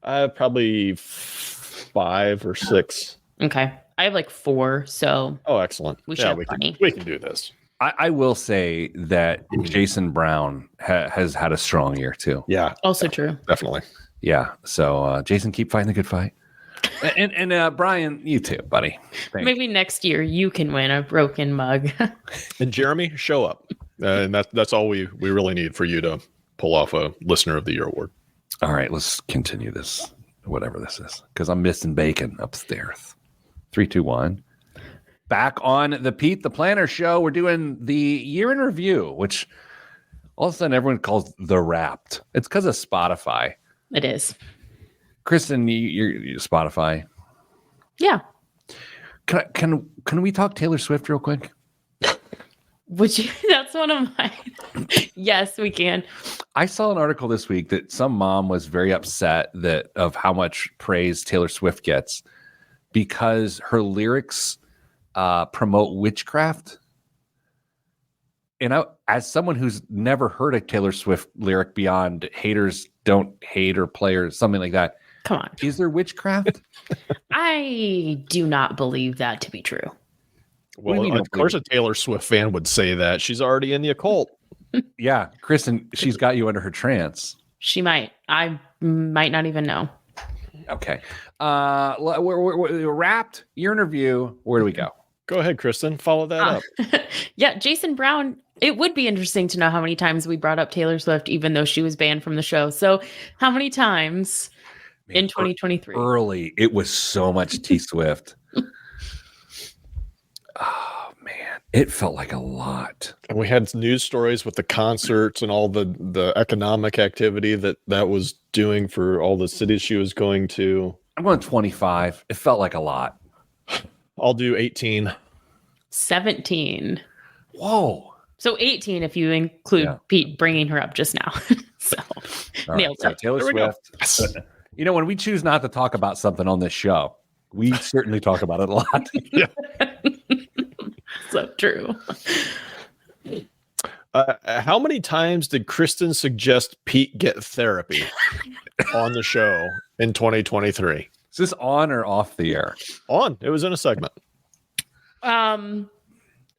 Probably 5 or 6. Okay. I have like 4, so. Oh, excellent. We should have we plenty. we can do this. I will say that Jason Brown has had a strong year too. Yeah. Also true. Definitely. Yeah. So Jason, keep fighting the good fight. And Brian, you too, buddy. Maybe next year you can win a broken mug. And Jeremy, show up. And that's all we really need for you to pull off a Listener of the Year award. All right, let's continue this, whatever this is, because I'm missing bacon upstairs. 3, 2, 1. Back on the Pete the Planner show. We're doing the year in review, which all of a sudden everyone calls the Wrapped. It's because of Spotify. It is. Kristen, you're Spotify. Yeah. Can we talk Taylor Swift real quick? Would you? That's one of mine. Yes, we can. I saw an article this week that some mom was very upset of how much praise Taylor Swift gets because her lyrics promote witchcraft. And as someone who's never heard a Taylor Swift lyric beyond haters don't hate or play or something like that. Come on. Is there witchcraft? I do not believe that to be true. Well, of course a Taylor Swift fan would say that. She's already in the occult. Yeah. Kristen, she's got you under her trance. She might. I might not even know. Okay. We're Wrapped. Your interview. Where do we go? Go ahead, Kristen. Follow that up. Yeah, Jason Brown. It would be interesting to know how many times we brought up Taylor Swift, even though she was banned from the show. So how many times in 2023? Early, it was so much T Swift. Oh, man. It felt like a lot. And we had news stories with the concerts and all the economic activity that was doing for all the cities she was going to. I'm going 25. It felt like a lot. I'll do 18. 17. Whoa. So 18 if you include Pete bringing her up just now. So nailed it. Taylor Swift. You know, when we choose not to talk about something on this show, we certainly talk about it a lot. So true. How many times did Kristen suggest Pete get therapy on the show in 2023? Is this on or off the air? On. It was in a segment.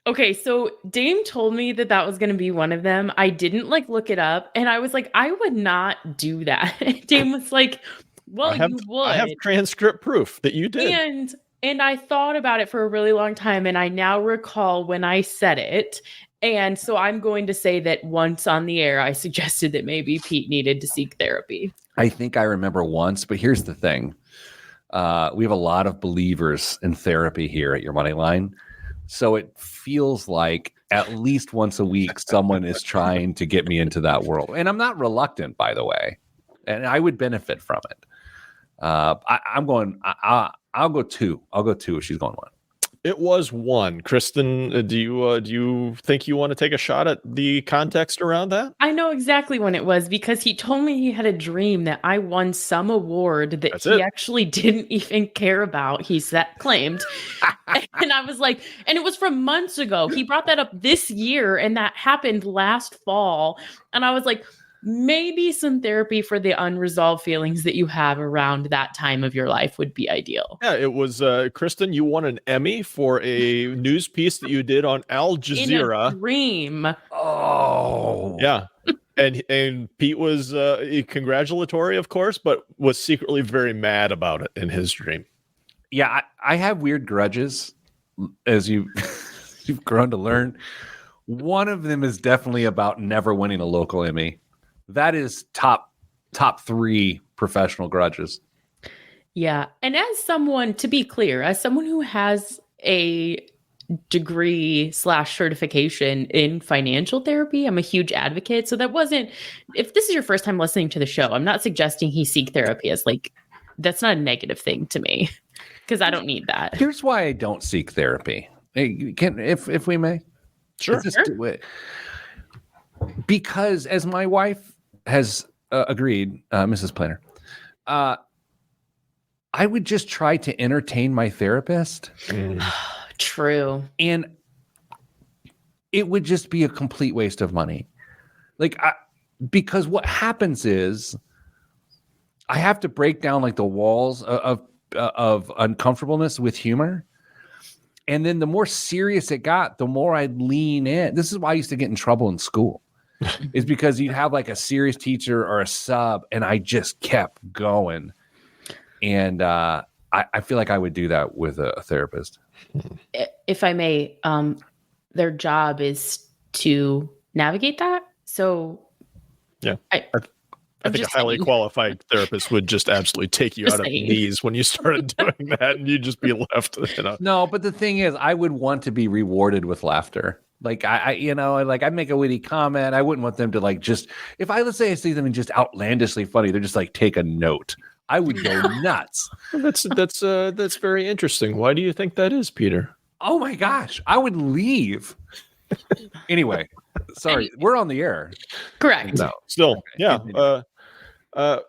Okay, so Dame told me that was going to be one of them. I didn't look it up, and I was like, I would not do that. Dame was like, well, you would. I have transcript proof that you did. And I thought about it for a really long time, and I now recall when I said it. And so I'm going to say that once on the air, I suggested that maybe Pete needed to seek therapy. I think I remember once, but here's the thing. We have a lot of believers in therapy here at Your Money Line. So it feels like at least once a week, someone is trying to get me into that world. And I'm not reluctant, by the way. And I would benefit from it. I'm going, I'll go 2. I'll go 2 if she's going 1. It was 1. Kristen, do you think you want to take a shot at the context around that? I know exactly when it was because he told me he had a dream that I won some award that he actually didn't even care about. He claimed. And I was like, and it was from months ago. He brought that up this year and that happened last fall. And I was like, maybe some therapy for the unresolved feelings that you have around that time of your life would be ideal. Yeah, it was, Kristen, you won an Emmy for a news piece that you did on Al Jazeera. In a dream. Oh. Yeah. And Pete was congratulatory, of course, but was secretly very mad about it in his dream. Yeah, I have weird grudges, as you've grown to learn. One of them is definitely about never winning a local Emmy. That is top 3 professional grudges. Yeah. And as someone, to be clear, as someone who has a degree / certification in financial therapy, I'm a huge advocate. So that wasn't, if this is your first time listening to the show, I'm not suggesting he seek therapy as that's not a negative thing to me because I don't need that. Here's why I don't seek therapy. If we may. Sure. Do it. Because as my wife has agreed, Mrs. Planner, I would just try to entertain my therapist. True. And it would just be a complete waste of money. Because what happens is I have to break down like the walls of uncomfortableness with humor. And then the more serious it got, the more I'd lean in. This is why I used to get in trouble in school. Is because you'd have like a serious teacher or a sub, and I just kept going. And I feel like I would do that with a therapist. If I may, their job is to navigate that. So yeah, I think a highly qualified therapist would just absolutely take you out of knees when you started doing that, and you'd just be left. No, but the thing is, I would want to be rewarded with laughter. Like I make a witty comment. I wouldn't want them to like just, if let's say I see them and just outlandishly funny, they're just like, take a note. I would go nuts. That's very interesting. Why do you think that is, Peter? Oh my gosh, I would leave. Anyway, sorry, we're on the air. Correct. No, still, yeah.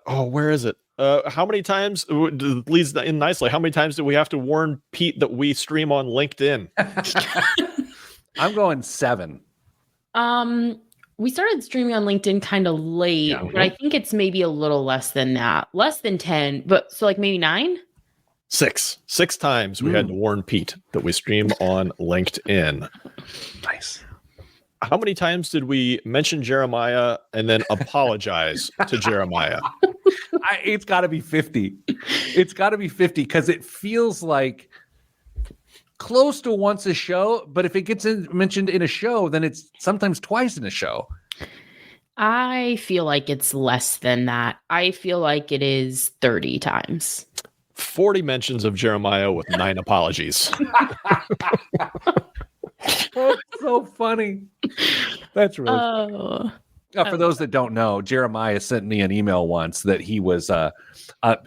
Where is it? How many times leads in nicely? How many times do we have to warn Pete that we stream on LinkedIn? I'm going 7. We started streaming on LinkedIn kind of late, but I think it's maybe a little less than that, less than 10, but so like maybe 9. 6 times we had to warn Pete that we stream on LinkedIn. Nice. How many times did we mention Jeremiah and then apologize to Jeremiah? It's got to be 50. It's got to be 50 because it feels like close to once a show. But if it gets mentioned in a show, then it's sometimes twice in a show. I feel like it's less than that. I feel like it is 30 times. 40 mentions of Jeremiah with 9 apologies. That's so funny. That's really funny. For those that don't know, Jeremiah sent me an email once that he was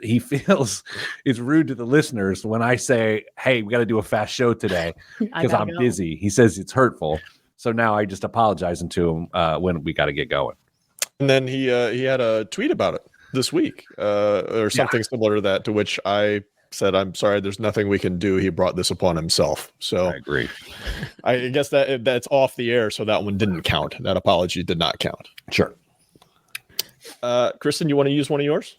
he feels it's rude to the listeners when I say, hey, we got to do a fast show today because I'm busy. He says it's hurtful. So now I just apologizing to him when we got to get going. And then he had a tweet about it this week or something similar to that, to which I said, I'm sorry, there's nothing we can do. He brought this upon himself. So I agree. I guess that's off the air. So that one didn't count. That apology did not count. Sure. Kristen, you want to use one of yours?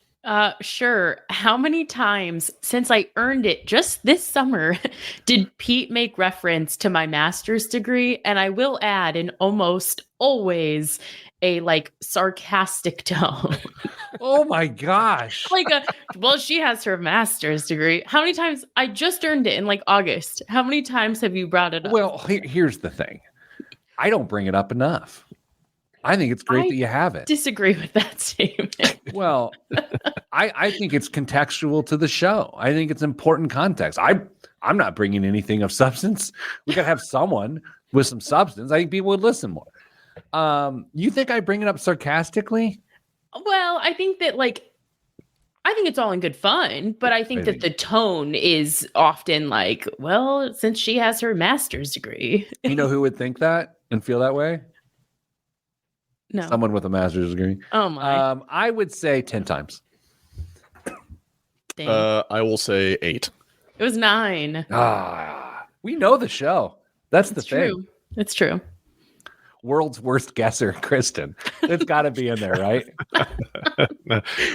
Sure. How many times since I earned it just this summer did Pete make reference to my master's degree? And I will add, in almost always a like sarcastic tone. Oh my gosh. Well, she has her master's degree. How many times? I just earned it in like August. How many times have you brought it up? Well, here's the thing. I don't bring it up enough. I think it's great that you have it. Disagree with that statement. Well, I think it's contextual to the show. I think it's important context. I'm not bringing anything of substance. We got to have someone with some substance. I think people would listen more. You think I bring it up sarcastically? Well, I think that I think it's all in good fun, but I think that the tone is often like, well, since she has her master's degree. You know who would think that and feel that way? No. Someone with a master's degree. Oh my. I would say 10 times. Dang. I will say 8. It was 9. We know the show. That's the thing. It's true. World's worst guesser, Kristen. It's got to be in there, right?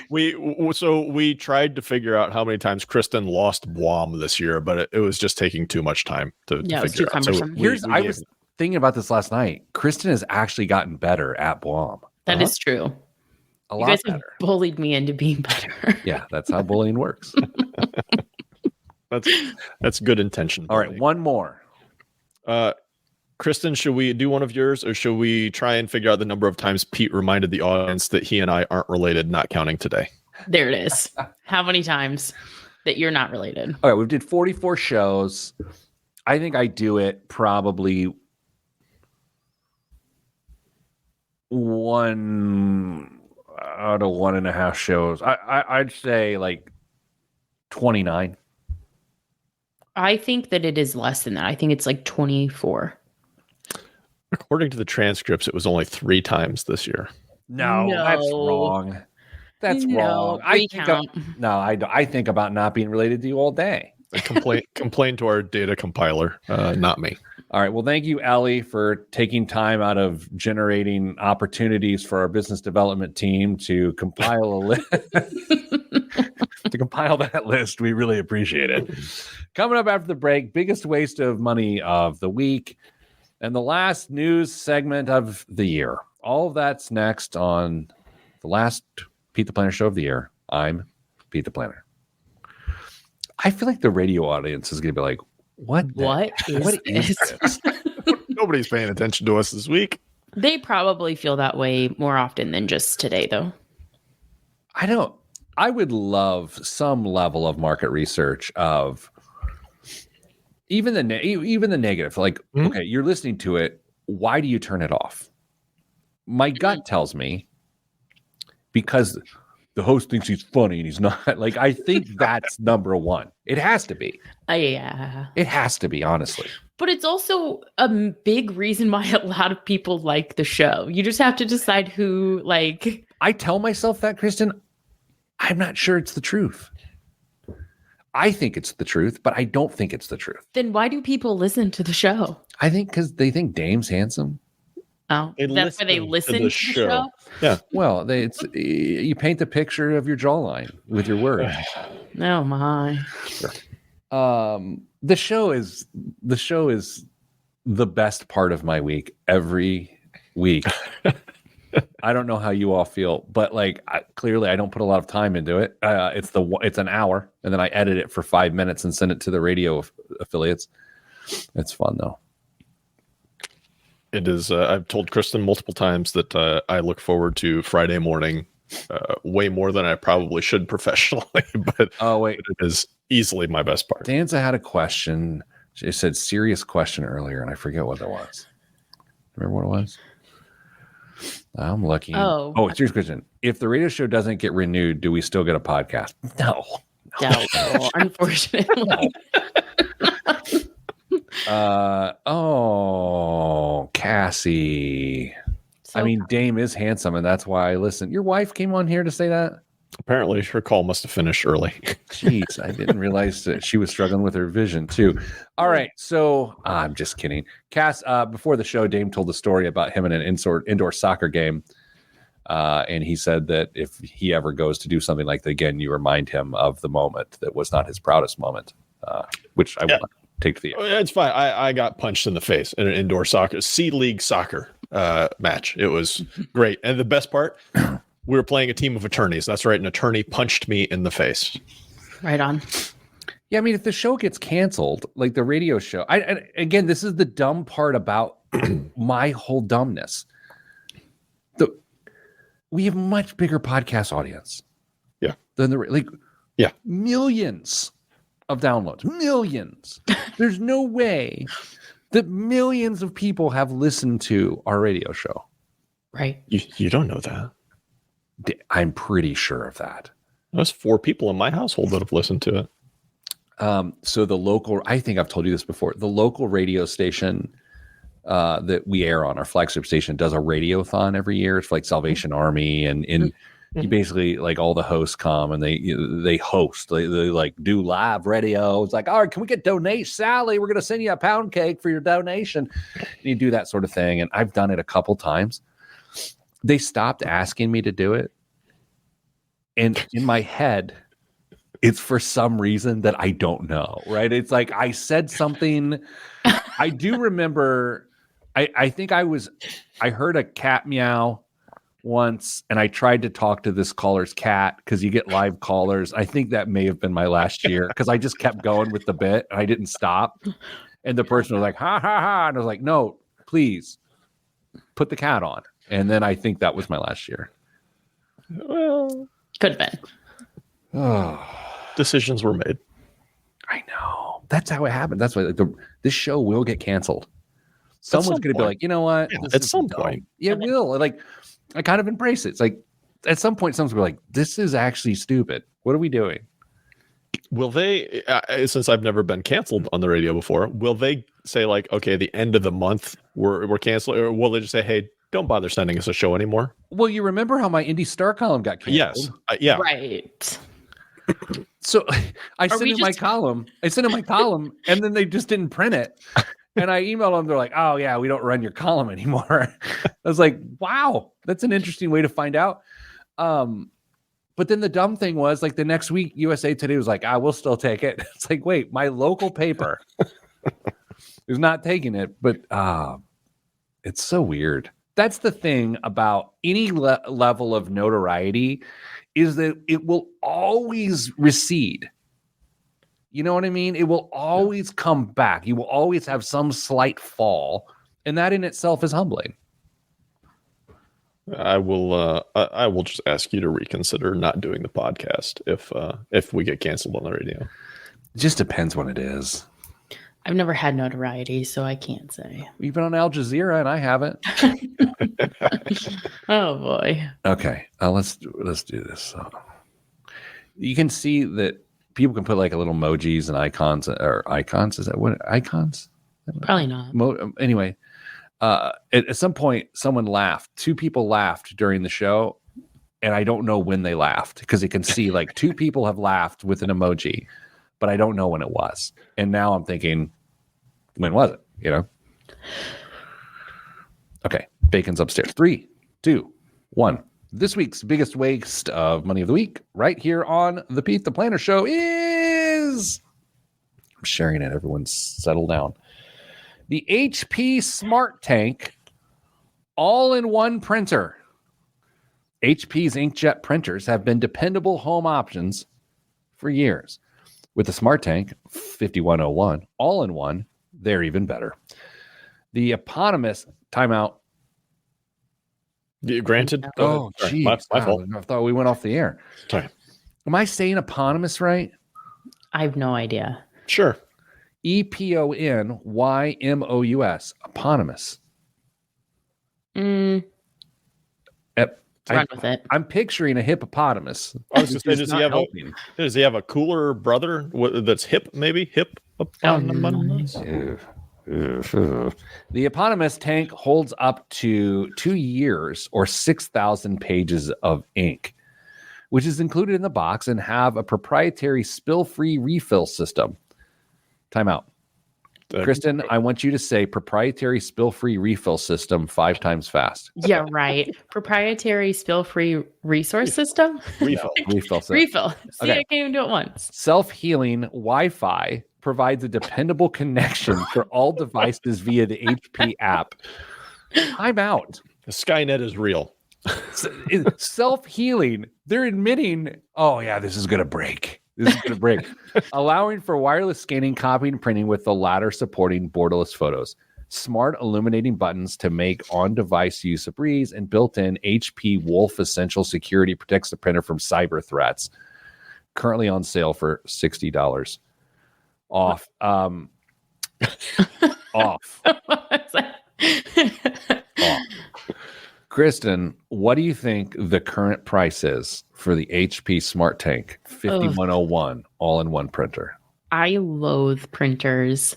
We tried to figure out how many times Kristen lost Blom this year, but it was just taking too much time to figure out. So I was thinking about this last night. Kristen has actually gotten better at Blom. That is true. A you lot guys better. Have bullied me into being better. Yeah, that's how bullying works. That's good intention. All right, one more. Kristen, should we do one of yours, or should we try and figure out the number of times Pete reminded the audience that he and I aren't related, not counting today? There it is. How many times that you're not related? All right, we did 44 shows. I think I do it probably 1 out of 1.5 shows. I'd say like 29. I think that it is less than that. I think it's like 24. According to the transcripts, it was only 3 times this year. No. That's wrong. That's wrong. I think about not being related to you all day. Complain to our data compiler, not me. All right. Well, thank you, Ellie, for taking time out of generating opportunities for our business development team to compile a list. To compile that list. We really appreciate it. Coming up after the break, biggest waste of money of the week and the last news segment of the year. All of that's next on the last Pete the Planner show of the year. I'm Pete the Planner. I feel like the radio audience is going to be like, what is this? Nobody's paying attention to us this week. They probably feel that way more often than just today, though. I would love some level of market research of even the negative. Like, okay, you're listening to it. Why do you turn it off? My gut tells me because the host thinks he's funny and he's not. Like, I think that's number one. It has to be. Yeah. It has to be, honestly. But it's also a big reason why a lot of people like the show. You just have to decide who, like. I tell myself that, Kristen. I'm not sure it's the truth. I think it's the truth, but I don't think it's the truth. Then why do people listen to the show? I think because they think Dame's handsome. Oh, that's why they listen to the show? Yeah. Well, you paint the picture of your jawline with your words. Oh my. Sure. The show is the best part of my week every week. I don't know how you all feel, but clearly I don't put a lot of time into it. It's an hour, and then I edit it for 5 minutes and send it to the radio affiliates. It's fun though. It is. I've told Kristen multiple times that I look forward to Friday morning way more than I probably should professionally. But it is easily my best part. Danza had a question. She said serious question earlier, and I forget what it was. Remember what it was? I'm looking. Oh, serious question. If the radio show doesn't get renewed, do we still get a podcast? No, unfortunately. Cassie. I mean, Dame is handsome, and that's why I listen. Your wife came on here to say that? Apparently, her call must have finished early. Jeez, I didn't realize that she was struggling with her vision, too. All right, so I'm just kidding. Cass, before the show, Dame told the story about him in an indoor soccer game, and he said that if he ever goes to do something like that again, you remind him of the moment that was not his proudest moment, which I will take to the end. It's fine. I got punched in the face in an indoor soccer, C-League soccer match. It was great. And the best part, we were playing a team of attorneys. That's right. An attorney punched me in the face. Right on. Yeah, I mean, if the show gets canceled, like the radio show, again, this is the dumb part about my whole dumbness. We have a much bigger podcast audience. Yeah. Than millions of downloads. Millions. There's no way that millions of people have listened to our radio show. Right. You don't know that. I'm pretty sure of that. There's 4 people in my household that have listened to it. So the local, I think I've told you this before, the local radio station that we air on, our flagship station, does a radiothon every year. It's like Salvation Army, and you basically, like, all the hosts come and they host, they like do live radio. It's like, all right, can we get donation, Sally? We're going to send you a pound cake for your donation. And you do that sort of thing. And I've done it a couple times. They stopped asking me to do it. And in my head, it's for some reason that I don't know, right? It's like I said something. I do remember, I think I heard a cat meow once, and I tried to talk to this caller's cat because you get live callers. I think that may have been my last year because I just kept going with the bit and I didn't stop. And the person was like, ha, ha, ha. And I was like, no, please put the cat on. And then I think that was my last year. Well, could have been. Decisions were made. I know. That's how it happened. That's why this show will get canceled. Someone's going to be like, you know what? Yeah, at some point. Yeah, it will. Like, I kind of embrace it. It's like, at some point, someone's going to be like, this is actually stupid. What are we doing? Will they, since I've never been canceled on the radio before, will they say, like, okay, the end of the month, we're canceling? Or will they just say, hey, don't bother sending us a show anymore? Well, you remember how my Indie Star column got canceled? Yes. Yeah. Right. So I sent in my column. And then they just didn't print it. And I emailed them. They're like, "Oh yeah, we don't run your column anymore." I was like, "Wow, that's an interesting way to find out." But then the dumb thing was, like, the next week, USA Today was like, we'll still take it. It's like, wait, my local paper is not taking it. But it's so weird. That's the thing about any level of notoriety, is that it will always recede. You know what I mean? It will always come back. You will always have some slight fall. And that in itself is humbling. I will just ask you to reconsider not doing the podcast if we get canceled on the radio. It just depends when it is. I've never had notoriety, so I can't say. You've been on Al Jazeera and I haven't. Oh boy. Okay, let's do this. So you can see that people can put like a little emojis and icons, or icons. Is that what icons? Probably not. Anyway, at some point, someone laughed. 2 people laughed during the show, and I don't know when they laughed, because you can see like 2 people have laughed with an emoji, but I don't know when it was. And now I'm thinking, when was it? You know? Okay, bacon's upstairs. 3, 2, 1. This week's biggest waste of money of the week, right here on the Pete the Planner Show, is, I'm sharing it. Everyone's settled down. The HP Smart Tank all-in-one printer. HP's inkjet printers have been dependable home options for years. With the Smart Tank 5101 all-in-one, they're even better. The eponymous timeout. Granted. Oh, geez. My fault. I thought we went off the air. Sorry. Am I saying eponymous right? I have no idea. Sure. EPONYMOUS. Eponymous. Run with it. I'm picturing a hippopotamus. I was just saying, does he have a cooler brother that's hip, maybe? Hip? The eponymous tank holds up to 2 years or 6,000 pages of ink, which is included in the box, and have a proprietary spill-free refill system. Time out. Kristen, I want you to say proprietary spill-free refill system 5 times fast. Yeah, right. Proprietary spill-free resource system? Refill. Refill. See, okay. I can't even do it once. Self-healing Wi-Fi provides a dependable connection for all devices via the HP app. Time out. The Skynet is real. Self-healing. They're admitting, oh yeah, this is going to break. Allowing for wireless scanning, copying, and printing, with the latter supporting borderless photos. Smart illuminating buttons to make on-device use a breeze, and built-in HP Wolf Essential Security protects the printer from cyber threats. Currently on sale for $60 off. Off. Kristen, what do you think the current price is for the HP Smart Tank 5101 all-in-one printer? I loathe printers.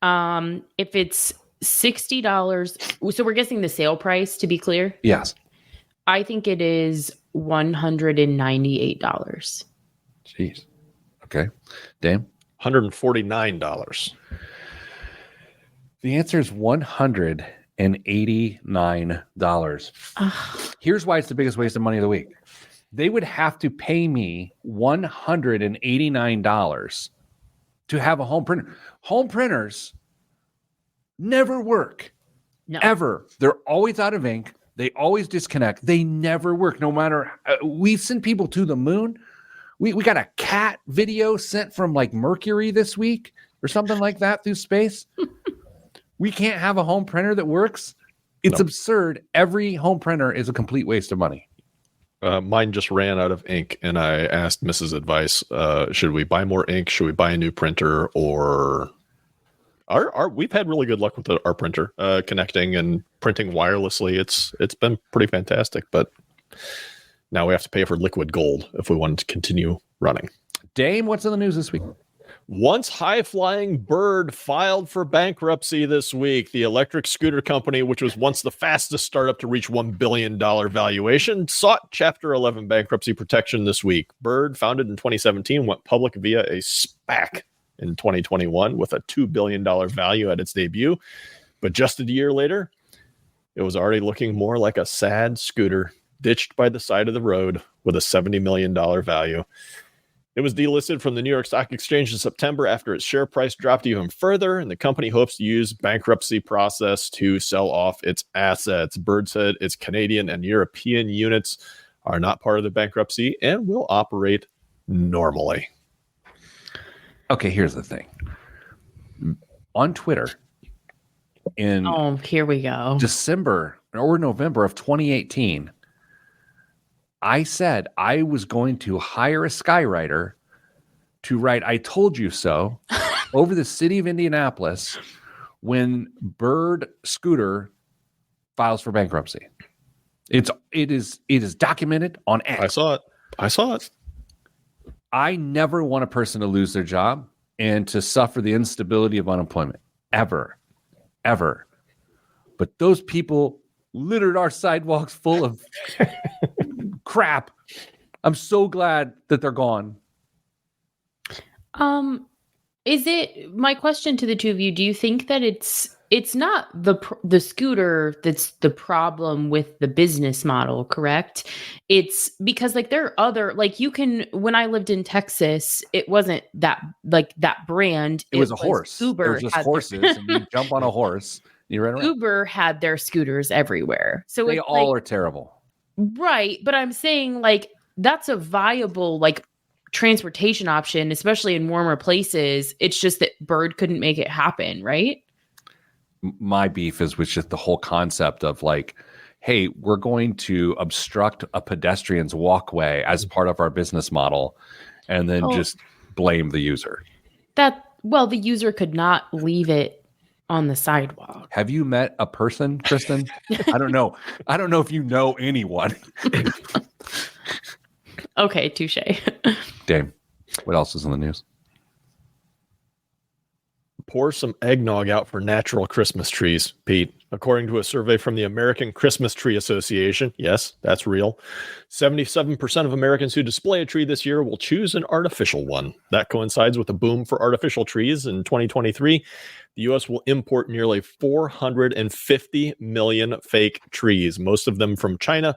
If it's $60, so we're guessing the sale price, to be clear? Yes. I think it is $198. Jeez. Okay. Dan? $149. The answer is $189. Here's why it's the biggest waste of money of the week. They would have to pay me $189 to have a home printer. Home printers never work. No. Ever. They're always out of ink. They always disconnect. They never work. No matter, we send people to the moon. We got a cat video sent from like Mercury this week or something like that through space. We can't have a home printer that works. It's absurd. Every home printer is a complete waste of money. Mine just ran out of ink, and I asked Mrs. advice. Should we buy more ink? Should we buy a new printer? Or we've had really good luck with our printer connecting and printing wirelessly. It's been pretty fantastic, but now we have to pay for liquid gold if we wanted to continue running. Dame, what's in the news this week? Once high-flying Bird filed for bankruptcy this week. The electric scooter company, which was once the fastest startup to reach $1 billion valuation, sought Chapter 11 bankruptcy protection this week. Bird, founded in 2017, went public via a SPAC in 2021 with a $2 billion value at its debut. But just a year later, it was already looking more like a sad scooter ditched by the side of the road with a $70 million value. It was delisted from the New York Stock Exchange in September after its share price dropped even further, and the company hopes to use bankruptcy process to sell off its assets. Bird said its Canadian and European units are not part of the bankruptcy and will operate normally. Okay, here's the thing. On Twitter, in here we go. December or November of 2018, I said I was going to hire a skywriter to write "I told you so" over the city of Indianapolis when Bird Scooter files for bankruptcy. It is documented on X. I saw it. I never want a person to lose their job and to suffer the instability of unemployment. Ever. But those people littered our sidewalks full of crap. I'm so glad that they're gone. Is it my question to the two of you? Do you think that it's not the scooter that's the problem with the business model, correct? It's because like there are other, like you can, when I lived in Texas, it wasn't that like that brand. It was a horse. Uber. It was just horses and you jump on a horse. You ran around. Uber had their scooters everywhere. So they all are terrible. Right. But I'm saying like that's a viable like transportation option, especially in warmer places. It's just that Bird couldn't make it happen, right? My beef is with just the whole concept of like, hey, we're going to obstruct a pedestrian's walkway as part of our business model and then just blame the user. The user could not leave it on the sidewalk. Have you met a person, Kristen? I don't know if you know anyone. Okay, touche. Dame, what else is in the news? Pour some eggnog out for natural Christmas trees, Pete. According to a survey from the American Christmas Tree Association, yes, that's real, 77% of Americans who display a tree this year will choose an artificial one. That coincides with a boom for artificial trees. In 2023, the U.S. will import nearly 450 million fake trees, most of them from China,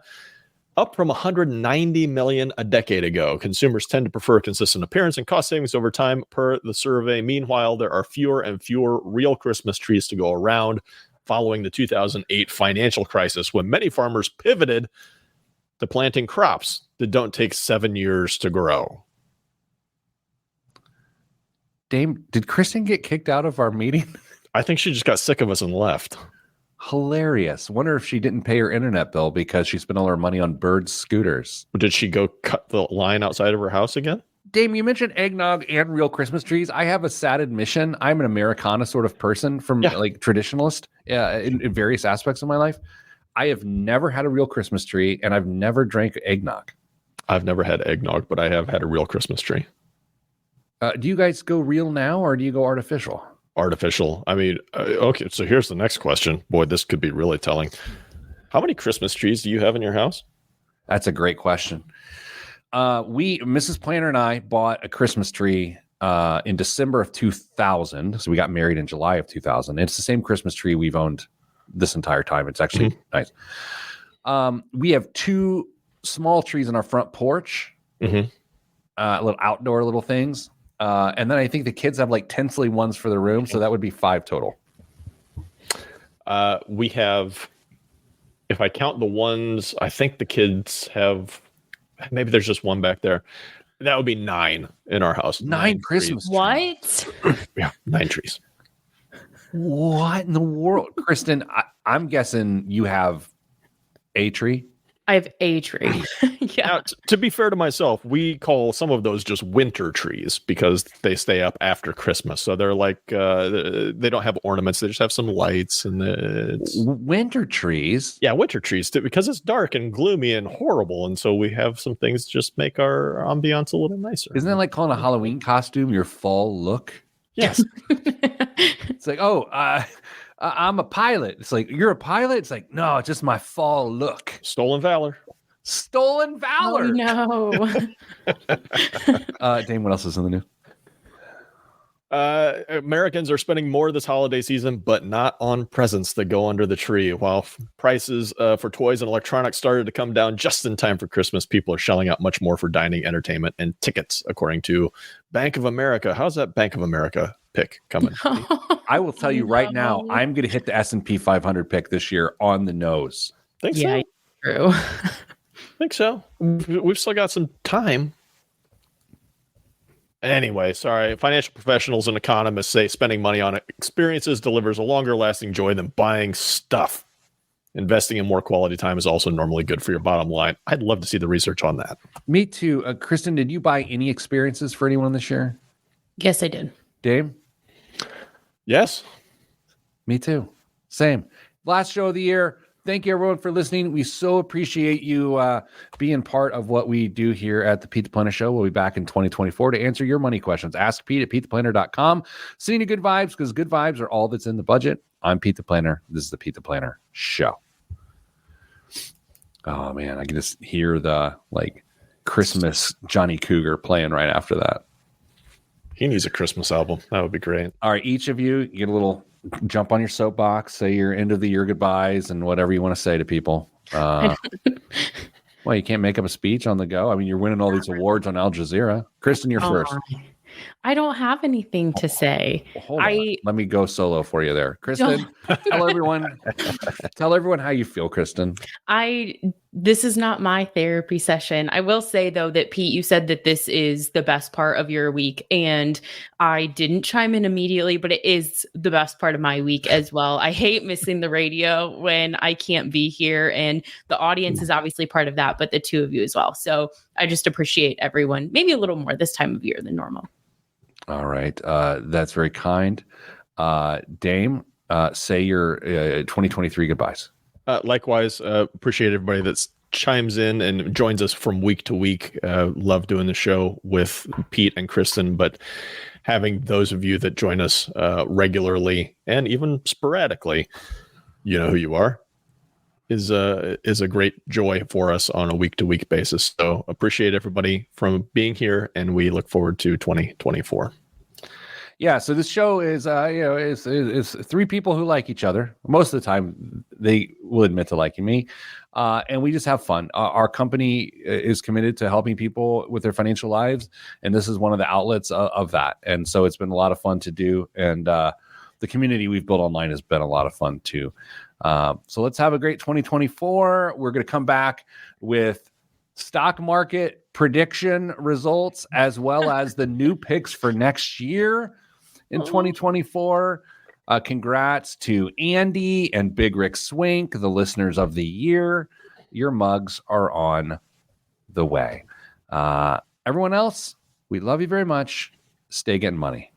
up from 190 million a decade ago. Consumers tend to prefer consistent appearance and cost savings over time, per the survey. Meanwhile, there are fewer and fewer real Christmas trees to go around following the 2008 financial crisis, when many farmers pivoted to planting crops that don't take 7 years to grow. Dame, did Kristen get kicked out of our meeting? I think she just got sick of us and left. Hilarious. Wonder if she didn't pay her internet bill because she spent all her money on Bird scooters. Did she go cut the line outside of her house again? Dame, you mentioned eggnog and real Christmas trees. I have a sad admission. I'm an Americana sort of person like traditionalist in various aspects of my life. I have never had a real Christmas tree and I've never drank eggnog. I've never had eggnog, but I have had a real Christmas tree. Do you guys go real now or do you go artificial? Artificial. I mean, okay, so here's the next question. Boy, this could be really telling. How many Christmas trees do you have in your house? That's a great question. Mrs. Planner and I bought a Christmas tree in December of 2000. So we got married in July of 2000. It's the same Christmas tree we've owned this entire time. It's actually nice. We have two small trees in our front porch, little outdoor little things. And then I think the kids have like tinsely ones for the room. So that would be 5 total. We have, if I count the ones, I think the kids have, maybe there's just one back there. That would be 9 in our house. 9 Christmas trees. What? Yeah, 9 trees. What in the world? Kristen, I'm guessing you have a tree. I have a tree. Yeah. Now, to be fair to myself, we call some of those just winter trees because they stay up after Christmas. So they're like, they don't have ornaments. They just have some lights and it's winter trees. Yeah, winter trees because it's dark and gloomy and horrible. And so we have some things to just make our ambiance a little nicer. Isn't that like calling a Halloween costume your fall look? Yes. It's like, I'm a pilot. It's like, you're a pilot? It's like, no, it's just my fall look. Stolen valor. Stolen valor. Oh, no. Dane, what else is in the news? Americans are spending more this holiday season, but not on presents that go under the tree. While prices for toys and electronics started to come down just in time for Christmas, people are shelling out much more for dining, entertainment, and tickets, according to Bank of America. How's that Bank of America pick coming? I will tell you right now, I'm going to hit the S&P 500 pick this year on the nose. Think yeah, so? True. I think so. We've still got some time. Anyway, sorry. Financial professionals and economists say spending money on experiences delivers a longer lasting joy than buying stuff. Investing in more quality time is also normally good for your bottom line. I'd love to see the research on that. Me too. Kristen, did you buy any experiences for anyone this year? Yes, I did. Dave? Yes. Me too. Same. Last show of the year. Thank you, everyone, for listening. We so appreciate you being part of what we do here at the Pete the Planner Show. We'll be back in 2024 to answer your money questions. Ask Pete at PeteThePlanner.com. Sending you good vibes because good vibes are all that's in the budget. I'm Pete the Planner. This is the Pete the Planner Show. Oh, man. I can just hear the Christmas Johnny Cougar playing right after that. He needs a Christmas album. That would be great. All right. Each of you get a little jump on your soapbox, say your end of the year goodbyes and whatever you want to say to people. Well, you can't make up a speech on the go. I mean, you're winning all these awards on Al Jazeera. Kristen, you're first. I don't have anything to say. Hold on. Let me go solo for you there. Kristen, tell everyone how you feel, Kristen. This is not my therapy session. I will say, though, that Pete, you said that this is the best part of your week, and I didn't chime in immediately, but it is the best part of my week as well. I hate missing the radio when I can't be here, and the audience is obviously part of that, but the two of you as well. So I just appreciate everyone, maybe a little more this time of year than normal. All right. That's very kind. Dame, say your 2023 goodbyes. Likewise, appreciate everybody that chimes in and joins us from week to week. Love doing the show with Pete and Kristen, but having those of you that join us regularly and even sporadically, you know who you are, is a great joy for us on a week to week basis. So appreciate everybody from being here, and we look forward to 2024. Yeah, so this show is is three people who like each other. Most of the time, they will admit to liking me, and we just have fun. Our company is committed to helping people with their financial lives, and this is one of the outlets of that. And so it's been a lot of fun to do, and the community we've built online has been a lot of fun too. So let's have a great 2024. We're going to come back with stock market prediction results as well as the new picks for next year. In 2024, congrats to Andy and Big Rick Swink, the listeners of the year. Your mugs are on the way. Everyone else, we love you very much. Stay getting money.